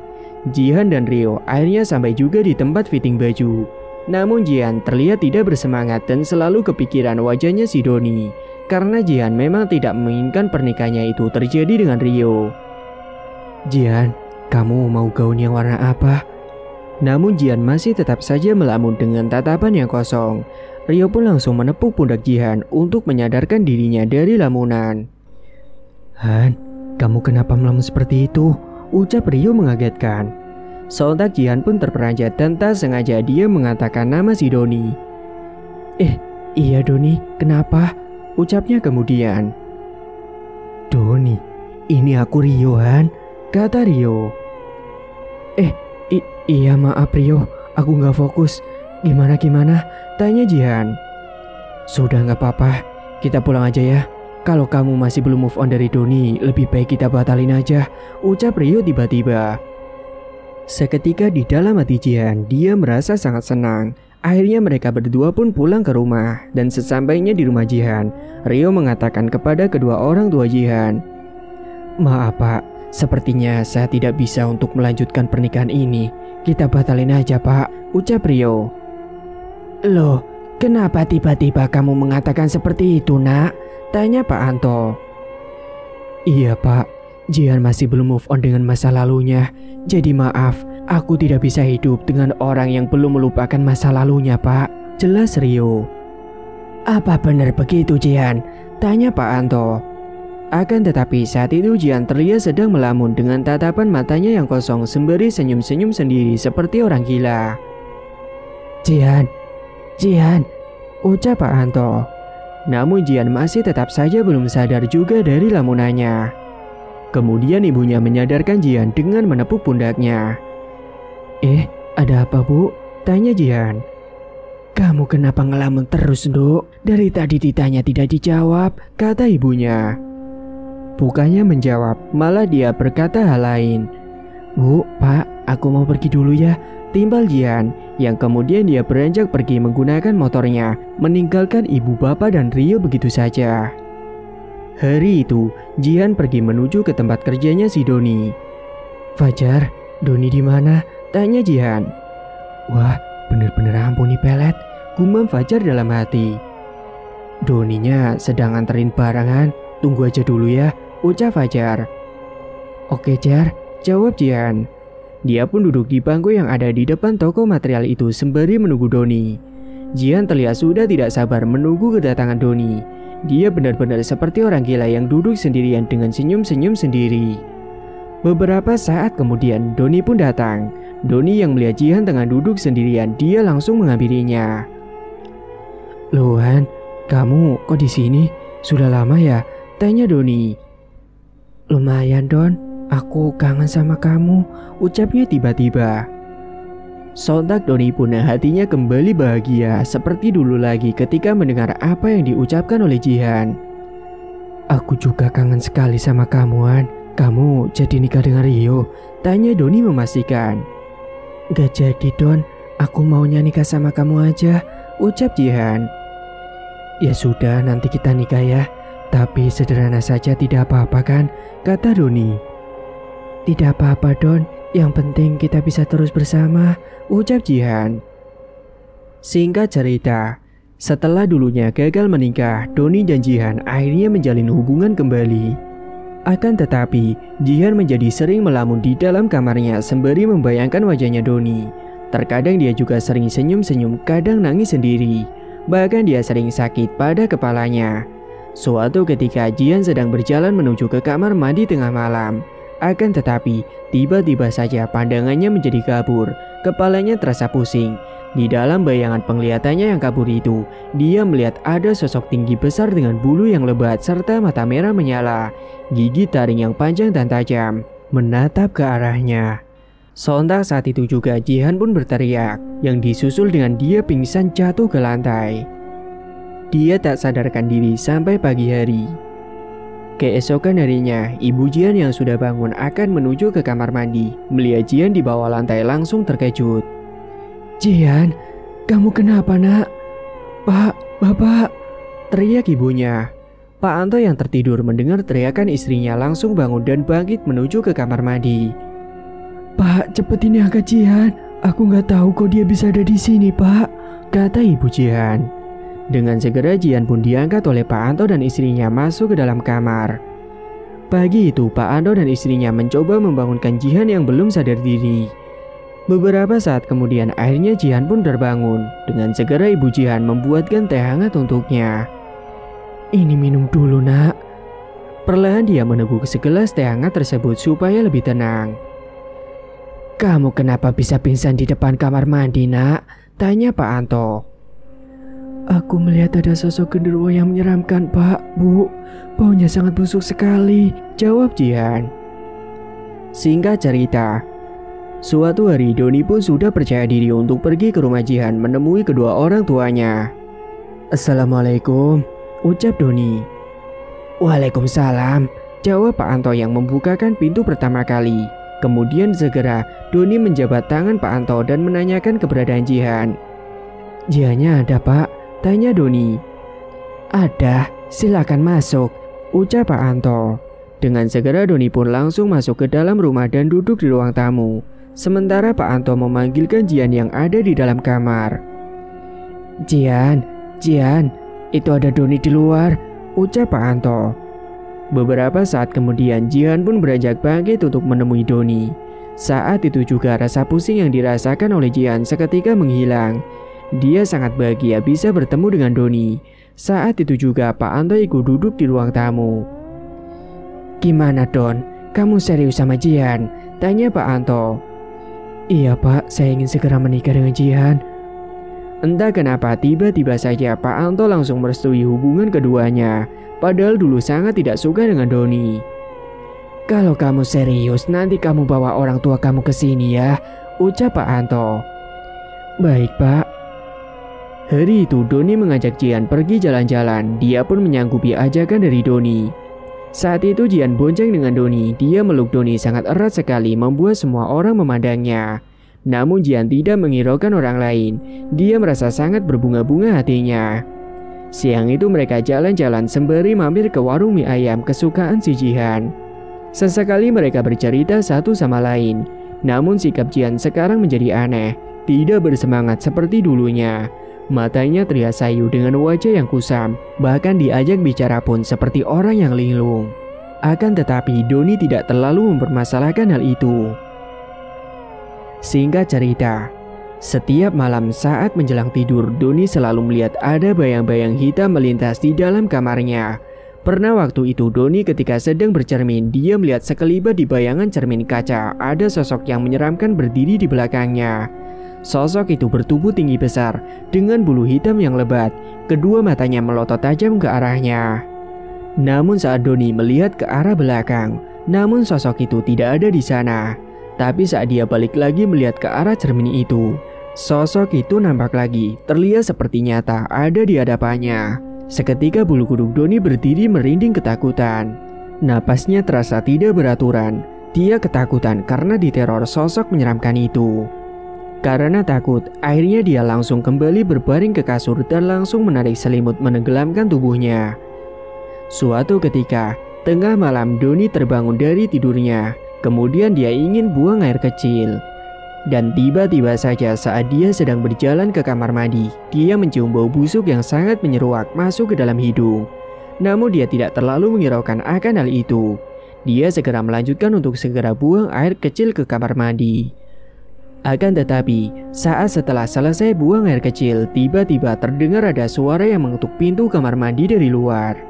Jihan dan Rio akhirnya sampai juga di tempat fitting baju. Namun Jihan terlihat tidak bersemangat dan selalu kepikiran wajahnya si Doni. Karena Jihan memang tidak menginginkan pernikahannya itu terjadi dengan Rio. Jihan, kamu mau gaun yang warna apa? Namun Jihan masih tetap saja melamun dengan tatapan yang kosong. Rio pun langsung menepuk pundak Jihan untuk menyadarkan dirinya dari lamunan. Han, kamu kenapa melamun seperti itu? Ucap Rio mengagetkan. Sontak Jihan pun terperanjat dan tak sengaja dia mengatakan nama si Doni. Iya Doni, kenapa? Ucapnya kemudian. Doni, ini aku Rio Han, kata Rio. Iya maaf Rio, aku gak fokus. Gimana? Tanya Jihan. Sudah nggak apa-apa, kita pulang aja ya. Kalau kamu masih belum move on dari Doni, lebih baik kita batalin aja, ucap Rio tiba-tiba. Seketika di dalam hati Jihan, dia merasa sangat senang. Akhirnya mereka berdua pun pulang ke rumah, dan sesampainya di rumah Jihan, Rio mengatakan kepada kedua orang tua Jihan, "Maaf Pak, sepertinya saya tidak bisa untuk melanjutkan pernikahan ini. Kita batalin aja Pak," ucap Rio. Loh, kenapa tiba-tiba kamu mengatakan seperti itu, Nak? Tanya Pak Anto. Iya Pak, Jihan masih belum move on dengan masa lalunya. Jadi maaf, aku tidak bisa hidup dengan orang yang belum melupakan masa lalunya Pak, jelas Rio. Apa benar begitu Jihan? Tanya Pak Anto. Akan tetapi saat itu Jihan terlihat sedang melamun dengan tatapan matanya yang kosong sembari senyum-senyum sendiri seperti orang gila. Jihan, ucap Pak Anto. Namun Jihan masih tetap saja belum sadar juga dari lamunannya. Kemudian ibunya menyadarkan Jihan dengan menepuk pundaknya. Ada apa Bu? Tanya Jihan. Kamu kenapa ngelamun terus, Nduk? Dari tadi ditanya tidak dijawab, kata ibunya. Bukannya menjawab, malah dia berkata hal lain. Bu, Pak, aku mau pergi dulu ya, timbal Jihan, yang kemudian dia beranjak pergi menggunakan motornya, meninggalkan ibu bapak dan Rio begitu saja. Hari itu, Jihan pergi menuju ke tempat kerjanya si Doni. Fajar, Doni di mana? Tanya Jihan. Wah, bener-bener ampun nih pelet, gumam Fajar dalam hati. Doninya sedang anterin barangan, tunggu aja dulu ya, ucap Fajar. Oke Jar, jawab Jihan. Dia pun duduk di bangku yang ada di depan toko material itu sembari menunggu Doni. Jihan terlihat sudah tidak sabar menunggu kedatangan Doni. Dia benar-benar seperti orang gila yang duduk sendirian dengan senyum-senyum sendiri. Beberapa saat kemudian Doni pun datang. Doni yang melihat Jihan tengah duduk sendirian, dia langsung menghampirinya. Loh Han, kamu kok di sini? Sudah lama ya? Tanya Doni. Lumayan Don, aku kangen sama kamu, ucapnya tiba-tiba. Sontak Doni pun hatinya kembali bahagia seperti dulu lagi ketika mendengar apa yang diucapkan oleh Jihan. Aku juga kangen sekali sama kamu Han. Kamu jadi nikah dengan Rio? Tanya Doni memastikan. Gak jadi Don, aku maunya nikah sama kamu aja, ucap Jihan. Ya sudah, nanti kita nikah ya. Tapi sederhana saja tidak apa-apa kan, kata Doni. Tidak apa-apa Don, yang penting kita bisa terus bersama, ucap Jihan. Singkat cerita, setelah dulunya gagal menikah, Doni dan Jihan akhirnya menjalin hubungan kembali. Akan tetapi, Jihan menjadi sering melamun di dalam kamarnya sembari membayangkan wajahnya Doni. Terkadang dia juga sering senyum-senyum, kadang nangis sendiri. Bahkan dia sering sakit pada kepalanya. Suatu ketika Jihan sedang berjalan menuju ke kamar mandi tengah malam. Akan tetapi, tiba-tiba saja pandangannya menjadi kabur, kepalanya terasa pusing. Di dalam bayangan penglihatannya yang kabur itu, dia melihat ada sosok tinggi besar dengan bulu yang lebat serta mata merah menyala, gigi taring yang panjang dan tajam, menatap ke arahnya. Sontak saat itu juga Jihan pun berteriak, yang disusul dengan dia pingsan jatuh ke lantai. Dia tak sadarkan diri sampai pagi hari. Keesokan harinya, ibu Jihan yang sudah bangun akan menuju ke kamar mandi. Melihat Jihan di bawah lantai langsung terkejut. Jihan, kamu kenapa nak? Pak, bapak, teriak ibunya. Pak Anto yang tertidur mendengar teriakan istrinya langsung bangun dan bangkit menuju ke kamar mandi. Pak, cepetin angkat Jihan. Aku nggak tahu kok dia bisa ada di sini, Pak, kata ibu Jihan. Dengan segera Jihan pun diangkat oleh Pak Anto dan istrinya masuk ke dalam kamar. Pagi itu Pak Anto dan istrinya mencoba membangunkan Jihan yang belum sadar diri. Beberapa saat kemudian akhirnya Jihan pun terbangun. Dengan segera ibu Jihan membuatkan teh hangat untuknya. Ini minum dulu nak. Perlahan dia meneguk segelas teh hangat tersebut supaya lebih tenang. Kamu kenapa bisa pingsan di depan kamar mandi nak? Tanya Pak Anto. Aku melihat ada sosok genderuwo yang menyeramkan Pak, Bu. Baunya sangat busuk sekali, jawab Jihan. Singkat cerita, Suatu hari Doni pun sudah percaya diri untuk pergi ke rumah Jihan menemui kedua orang tuanya. "Assalamualaikum," ucap Doni. "Waalaikumsalam," jawab Pak Anto yang membukakan pintu pertama kali. Kemudian segera Doni menjabat tangan Pak Anto dan menanyakan keberadaan Jihan. "Jihannya ada, Pak?" tanya Doni. "Ada, silakan masuk," ucap Pak Anto. Dengan segera Doni pun langsung masuk ke dalam rumah dan duduk di ruang tamu. Sementara Pak Anto memanggilkan Jihan yang ada di dalam kamar. Jihan, itu ada Doni di luar," ucap Pak Anto. Beberapa saat kemudian Jihan pun beranjak bangkit untuk menemui Doni. Saat itu juga rasa pusing yang dirasakan oleh Jihan seketika menghilang. Dia sangat bahagia bisa bertemu dengan Doni. Saat itu juga Pak Anto ikut duduk di ruang tamu. "Gimana Don, kamu serius sama Jihan?" tanya Pak Anto. "Iya Pak, saya ingin segera menikah dengan Jihan." Entah kenapa tiba-tiba saja Pak Anto langsung merestui hubungan keduanya. Padahal dulu sangat tidak suka dengan Doni. "Kalau kamu serius, nanti kamu bawa orang tua kamu ke sini ya," ucap Pak Anto. "Baik Pak." Hari itu Doni mengajak Jihan pergi jalan-jalan. Dia pun menyanggupi ajakan dari Doni. Saat itu Jihan bonceng dengan Doni. Dia meluk Doni sangat erat sekali, membuat semua orang memandangnya. Namun Jihan tidak menghiraukan orang lain. Dia merasa sangat berbunga-bunga hatinya. Siang itu mereka jalan-jalan sembari mampir ke warung mie ayam kesukaan si Jihan. Sesekali mereka bercerita satu sama lain. Namun sikap Jihan sekarang menjadi aneh. Tidak bersemangat seperti dulunya. Matanya terlihat sayu dengan wajah yang kusam. Bahkan diajak bicara pun seperti orang yang linglung. Akan tetapi Doni tidak terlalu mempermasalahkan hal itu. Singkat cerita, setiap malam saat menjelang tidur, Doni selalu melihat ada bayang-bayang hitam melintas di dalam kamarnya. Pernah waktu itu Doni ketika sedang bercermin, dia melihat sekelibat di bayangan cermin kaca ada sosok yang menyeramkan berdiri di belakangnya. Sosok itu bertubuh tinggi besar dengan bulu hitam yang lebat. Kedua matanya melotot tajam ke arahnya. Namun saat Doni melihat ke arah belakang, namun sosok itu tidak ada di sana. Tapi saat dia balik lagi melihat ke arah cermin itu, sosok itu nampak lagi, terlihat seperti nyata ada di hadapannya. Seketika bulu kuduk Doni berdiri merinding ketakutan. Napasnya terasa tidak beraturan. Dia ketakutan karena diteror sosok menyeramkan itu. Karena takut, akhirnya dia langsung kembali berbaring ke kasur dan langsung menarik selimut menenggelamkan tubuhnya. Suatu ketika, tengah malam Doni terbangun dari tidurnya. Kemudian dia ingin buang air kecil. Dan tiba-tiba saja saat dia sedang berjalan ke kamar mandi, dia mencium bau busuk yang sangat menyeruak masuk ke dalam hidung. Namun dia tidak terlalu menghiraukan akan hal itu. Dia segera melanjutkan untuk segera buang air kecil ke kamar mandi. Akan tetapi, saat setelah selesai buang air kecil, tiba-tiba terdengar ada suara yang mengetuk pintu kamar mandi dari luar.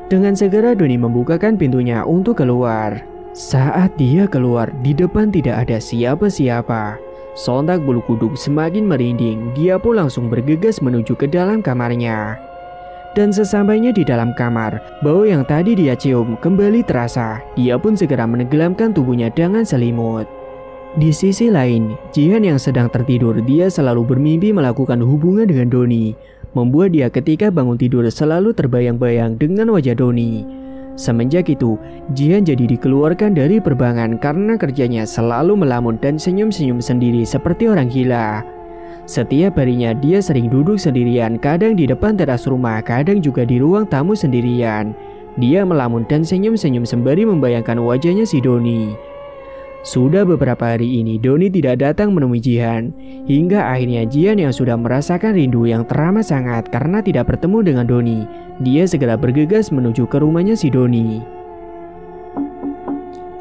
Dengan segera Doni membukakan pintunya untuk keluar. Saat dia keluar, di depan tidak ada siapa-siapa. Sontak bulu kuduk semakin merinding. Dia pun langsung bergegas menuju ke dalam kamarnya. Dan sesampainya di dalam kamar, bau yang tadi dia cium kembali terasa. Dia pun segera menenggelamkan tubuhnya dengan selimut. Di sisi lain, Jihan yang sedang tertidur, dia selalu bermimpi melakukan hubungan dengan Doni. Membuat dia ketika bangun tidur selalu terbayang-bayang dengan wajah Doni. Semenjak itu, Jihan jadi dikeluarkan dari perbankan karena kerjanya selalu melamun dan senyum-senyum sendiri seperti orang gila. Setiap harinya dia sering duduk sendirian, kadang di depan teras rumah, kadang juga di ruang tamu sendirian. Dia melamun dan senyum-senyum sembari membayangkan wajahnya si Doni. Sudah beberapa hari ini Doni tidak datang menemui Jihan. Hingga akhirnya Jihan yang sudah merasakan rindu yang teramat sangat karena tidak bertemu dengan Doni, dia segera bergegas menuju ke rumahnya si Doni.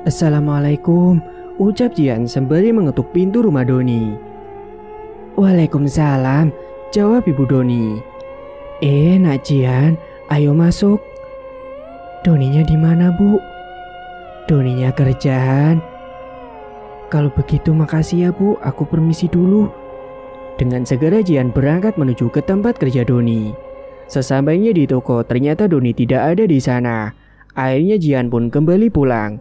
"Assalamualaikum," ucap Jihan sembari mengetuk pintu rumah Doni. "Waalaikumsalam," jawab ibu Doni. Nak Jihan, ayo masuk." "Doninya di mana, Bu?" "Doninya kerjaan." "Kalau begitu makasih ya Bu, aku permisi dulu." Dengan segera Jihan berangkat menuju ke tempat kerja Doni. Sesampainya di toko, ternyata Doni tidak ada di sana. Akhirnya Jihan pun kembali pulang.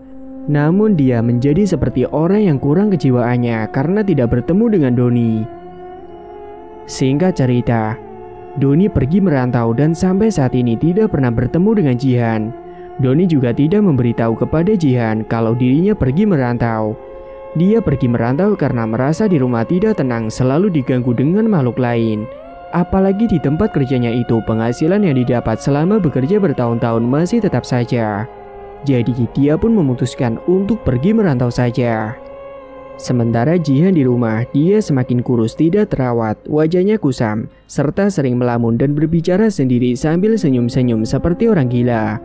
Namun dia menjadi seperti orang yang kurang kejiwaannya karena tidak bertemu dengan Doni. Singkat cerita, Doni pergi merantau dan sampai saat ini tidak pernah bertemu dengan Jihan. Doni juga tidak memberitahu kepada Jihan kalau dirinya pergi merantau. Dia pergi merantau karena merasa di rumah tidak tenang, selalu diganggu dengan makhluk lain. Apalagi di tempat kerjanya itu penghasilan yang didapat selama bekerja bertahun-tahun masih tetap saja. Jadi dia pun memutuskan untuk pergi merantau saja. Sementara Jihan di rumah, dia semakin kurus, tidak terawat, wajahnya kusam, serta sering melamun dan berbicara sendiri sambil senyum-senyum seperti orang gila.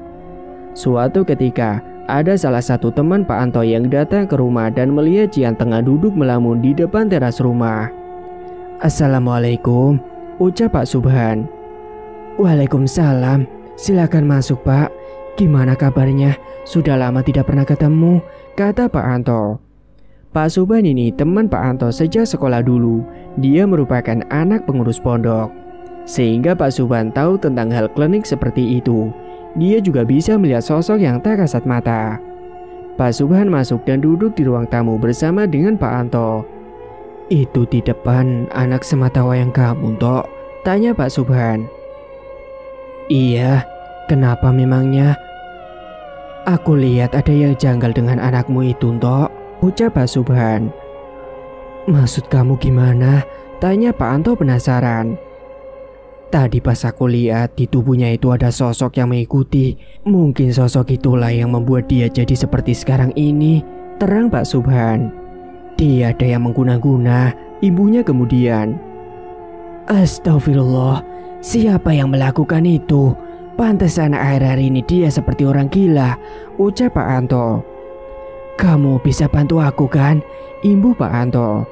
Suatu ketika, ada salah satu teman Pak Anto yang datang ke rumah dan melihat Jihan tengah duduk melamun di depan teras rumah. "Assalamualaikum," ucap Pak Subhan. "Waalaikumsalam, silakan masuk Pak. Gimana kabarnya? Sudah lama tidak pernah ketemu," kata Pak Anto. Pak Subhan ini teman Pak Anto sejak sekolah dulu. Dia merupakan anak pengurus pondok. Sehingga Pak Subhan tahu tentang hal klinik seperti itu. Dia juga bisa melihat sosok yang tak kasat mata. Pak Subhan masuk dan duduk di ruang tamu bersama dengan Pak Anto. "Itu di depan anak sematawayang kamu, Tok?" tanya Pak Subhan. "Iya, kenapa memangnya?" "Aku lihat ada yang janggal dengan anakmu itu, Tok," ucap Pak Subhan. "Maksud kamu gimana?" tanya Pak Anto penasaran. "Tadi pas aku lihat di tubuhnya itu ada sosok yang mengikuti. Mungkin sosok itulah yang membuat dia jadi seperti sekarang ini," terang Pak Subhan. "Dia ada yang mengguna-guna," ibunya kemudian. "Astagfirullah, siapa yang melakukan itu? Pantesan akhir-akhir ini dia seperti orang gila," ucap Pak Anto. "Kamu bisa bantu aku kan?" imbuh Pak Anto.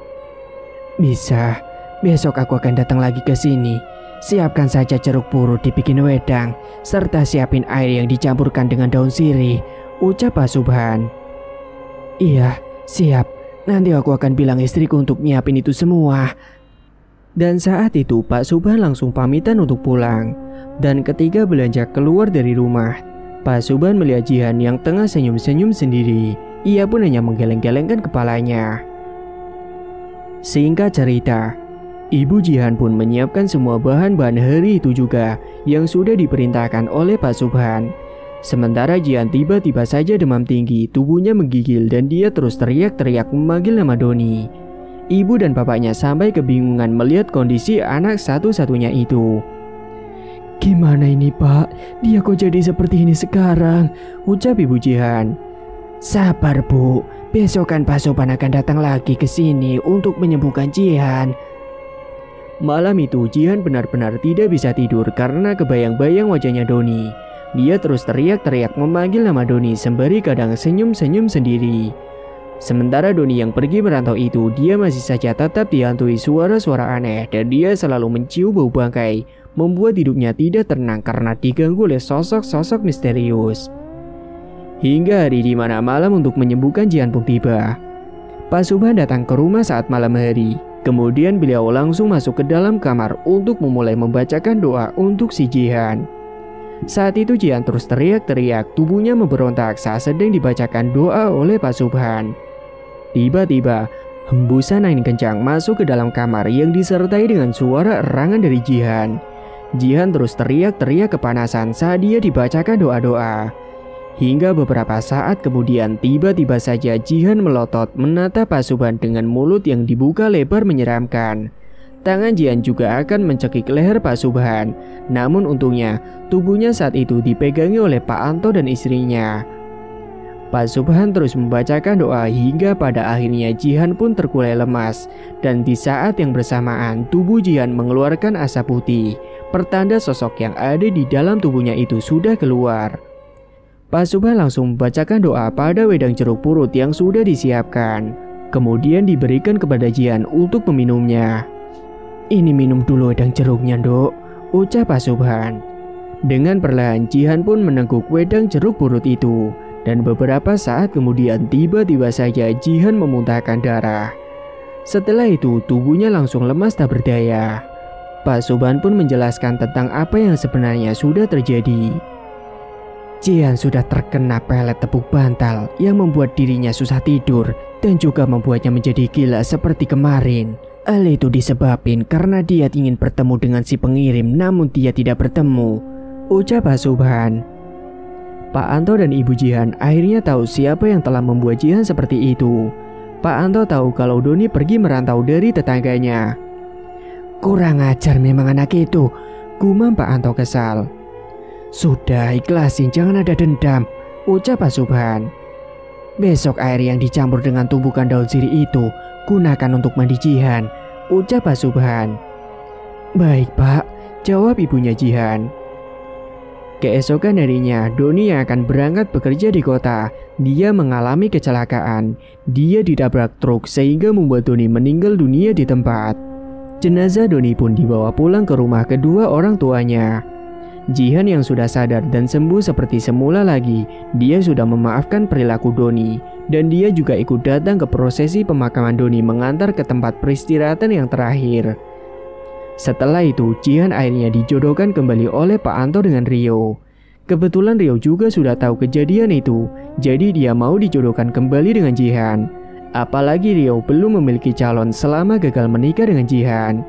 "Bisa, besok aku akan datang lagi ke sini. Siapkan saja jeruk purut dibikin wedang, serta siapin air yang dicampurkan dengan daun sirih," ucap Pak Subhan. "Iya, siap. Nanti aku akan bilang istriku untuk nyiapin itu semua." Dan saat itu Pak Subhan langsung pamitan untuk pulang. Dan ketika beranjak keluar dari rumah, Pak Subhan melihat Jihan yang tengah senyum-senyum sendiri. Ia pun hanya menggeleng-gelengkan kepalanya. Singkat cerita, Ibu Jihan pun menyiapkan semua bahan-bahan hari itu juga yang sudah diperintahkan oleh Pak Subhan. Sementara Jihan tiba-tiba saja demam tinggi, tubuhnya menggigil dan dia terus teriak-teriak memanggil nama Doni. Ibu dan bapaknya sampai kebingungan melihat kondisi anak satu-satunya itu. "Gimana ini Pak? Dia kok jadi seperti ini sekarang?" ucap Ibu Jihan. "Sabar Bu, besok kan Pak Subhan akan datang lagi ke sini untuk menyembuhkan Jihan." Malam itu Jihan benar-benar tidak bisa tidur karena kebayang-bayang wajahnya Doni. Dia terus teriak-teriak memanggil nama Doni sembari kadang senyum-senyum sendiri. Sementara Doni yang pergi merantau itu, dia masih saja tetap dihantui suara-suara aneh dan dia selalu mencium bau bangkai, membuat hidupnya tidak tenang karena diganggu oleh sosok-sosok misterius. Hingga hari di mana malam untuk menyembuhkan Jihan pun tiba. Pak Subhan datang ke rumah saat malam hari. Kemudian beliau langsung masuk ke dalam kamar untuk memulai membacakan doa untuk si Jihan. Saat itu Jihan terus teriak-teriak, tubuhnya memberontak saat sedang dibacakan doa oleh Pak Subhan. Tiba-tiba, hembusan angin kencang masuk ke dalam kamar yang disertai dengan suara erangan dari Jihan. Jihan terus teriak-teriak kepanasan saat dia dibacakan doa-doa. Hingga beberapa saat kemudian tiba-tiba saja Jihan melotot menatap Pak Subhan dengan mulut yang dibuka lebar menyeramkan. Tangan Jihan juga akan mencekik leher Pak Subhan. Namun untungnya tubuhnya saat itu dipegangi oleh Pak Anto dan istrinya. Pak Subhan terus membacakan doa hingga pada akhirnya Jihan pun terkulai lemas. Dan di saat yang bersamaan tubuh Jihan mengeluarkan asap putih. Pertanda sosok yang ada di dalam tubuhnya itu sudah keluar. Pak Subhan langsung membacakan doa pada wedang jeruk purut yang sudah disiapkan. Kemudian diberikan kepada Jihan untuk meminumnya. "Ini minum dulu wedang jeruknya, Dok," ucap Pak Subhan. Dengan perlahan Jihan pun meneguk wedang jeruk purut itu. Dan beberapa saat kemudian tiba-tiba saja Jihan memuntahkan darah. Setelah itu tubuhnya langsung lemas tak berdaya. Pak Subhan pun menjelaskan tentang apa yang sebenarnya sudah terjadi. Jihan sudah terkena pelet tepuk bantal yang membuat dirinya susah tidur dan juga membuatnya menjadi gila seperti kemarin. Hal itu disebabkan karena dia ingin bertemu dengan si pengirim namun dia tidak bertemu, ucap Subhan. Pak Anto dan Ibu Jihan akhirnya tahu siapa yang telah membuat Jihan seperti itu. Pak Anto tahu kalau Doni pergi merantau dari tetangganya. Kurang ajar memang anak itu, gumam Pak Anto kesal. Sudah ikhlasin, jangan ada dendam, ucap Subhan. Besok air yang dicampur dengan tumbukan daun sirih itu gunakan untuk mandi Jihan, ucap Subhan. Baik Pak, jawab ibunya Jihan. Keesokan harinya, Doni yang akan berangkat bekerja di kota, dia mengalami kecelakaan. Dia ditabrak truk sehingga membuat Doni meninggal dunia di tempat. Jenazah Doni pun dibawa pulang ke rumah kedua orang tuanya. Jihan yang sudah sadar dan sembuh seperti semula lagi, dia sudah memaafkan perilaku Doni. Dan dia juga ikut datang ke prosesi pemakaman Doni mengantar ke tempat peristirahatan yang terakhir. Setelah itu, Jihan akhirnya dijodohkan kembali oleh Pak Anto dengan Rio. Kebetulan Rio juga sudah tahu kejadian itu, jadi dia mau dijodohkan kembali dengan Jihan. Apalagi Rio belum memiliki calon selama gagal menikah dengan Jihan.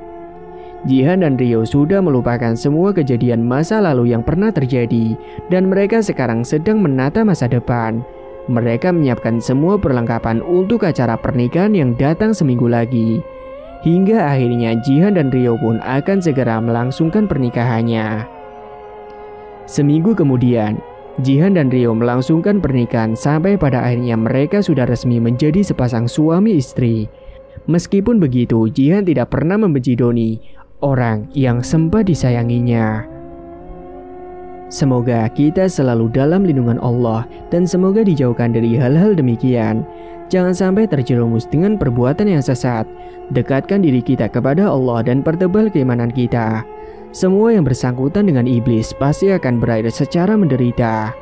Jihan dan Rio sudah melupakan semua kejadian masa lalu yang pernah terjadi, dan mereka sekarang sedang menata masa depan. Mereka menyiapkan semua perlengkapan untuk acara pernikahan yang datang seminggu lagi. Hingga akhirnya Jihan dan Rio pun akan segera melangsungkan pernikahannya. Seminggu kemudian, Jihan dan Rio melangsungkan pernikahan sampai pada akhirnya mereka sudah resmi menjadi sepasang suami istri. Meskipun begitu, Jihan tidak pernah membenci Doni, orang yang sempat disayanginya. Semoga kita selalu dalam lindungan Allah dan semoga dijauhkan dari hal-hal demikian. Jangan sampai terjerumus dengan perbuatan yang sesat. Dekatkan diri kita kepada Allah dan pertebal keimanan kita. Semua yang bersangkutan dengan iblis pasti akan berakhir secara menderita.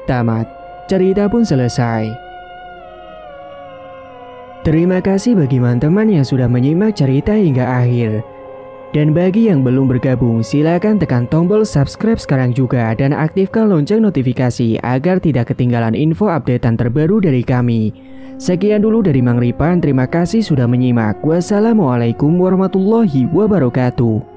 Tamat. Cerita pun selesai. Terima kasih bagi teman-teman yang sudah menyimak cerita hingga akhir. Dan bagi yang belum bergabung, silakan tekan tombol subscribe sekarang juga dan aktifkan lonceng notifikasi agar tidak ketinggalan info updatean terbaru dari kami. Sekian dulu dari Mang Ripan, terima kasih sudah menyimak. Wassalamualaikum warahmatullahi wabarakatuh.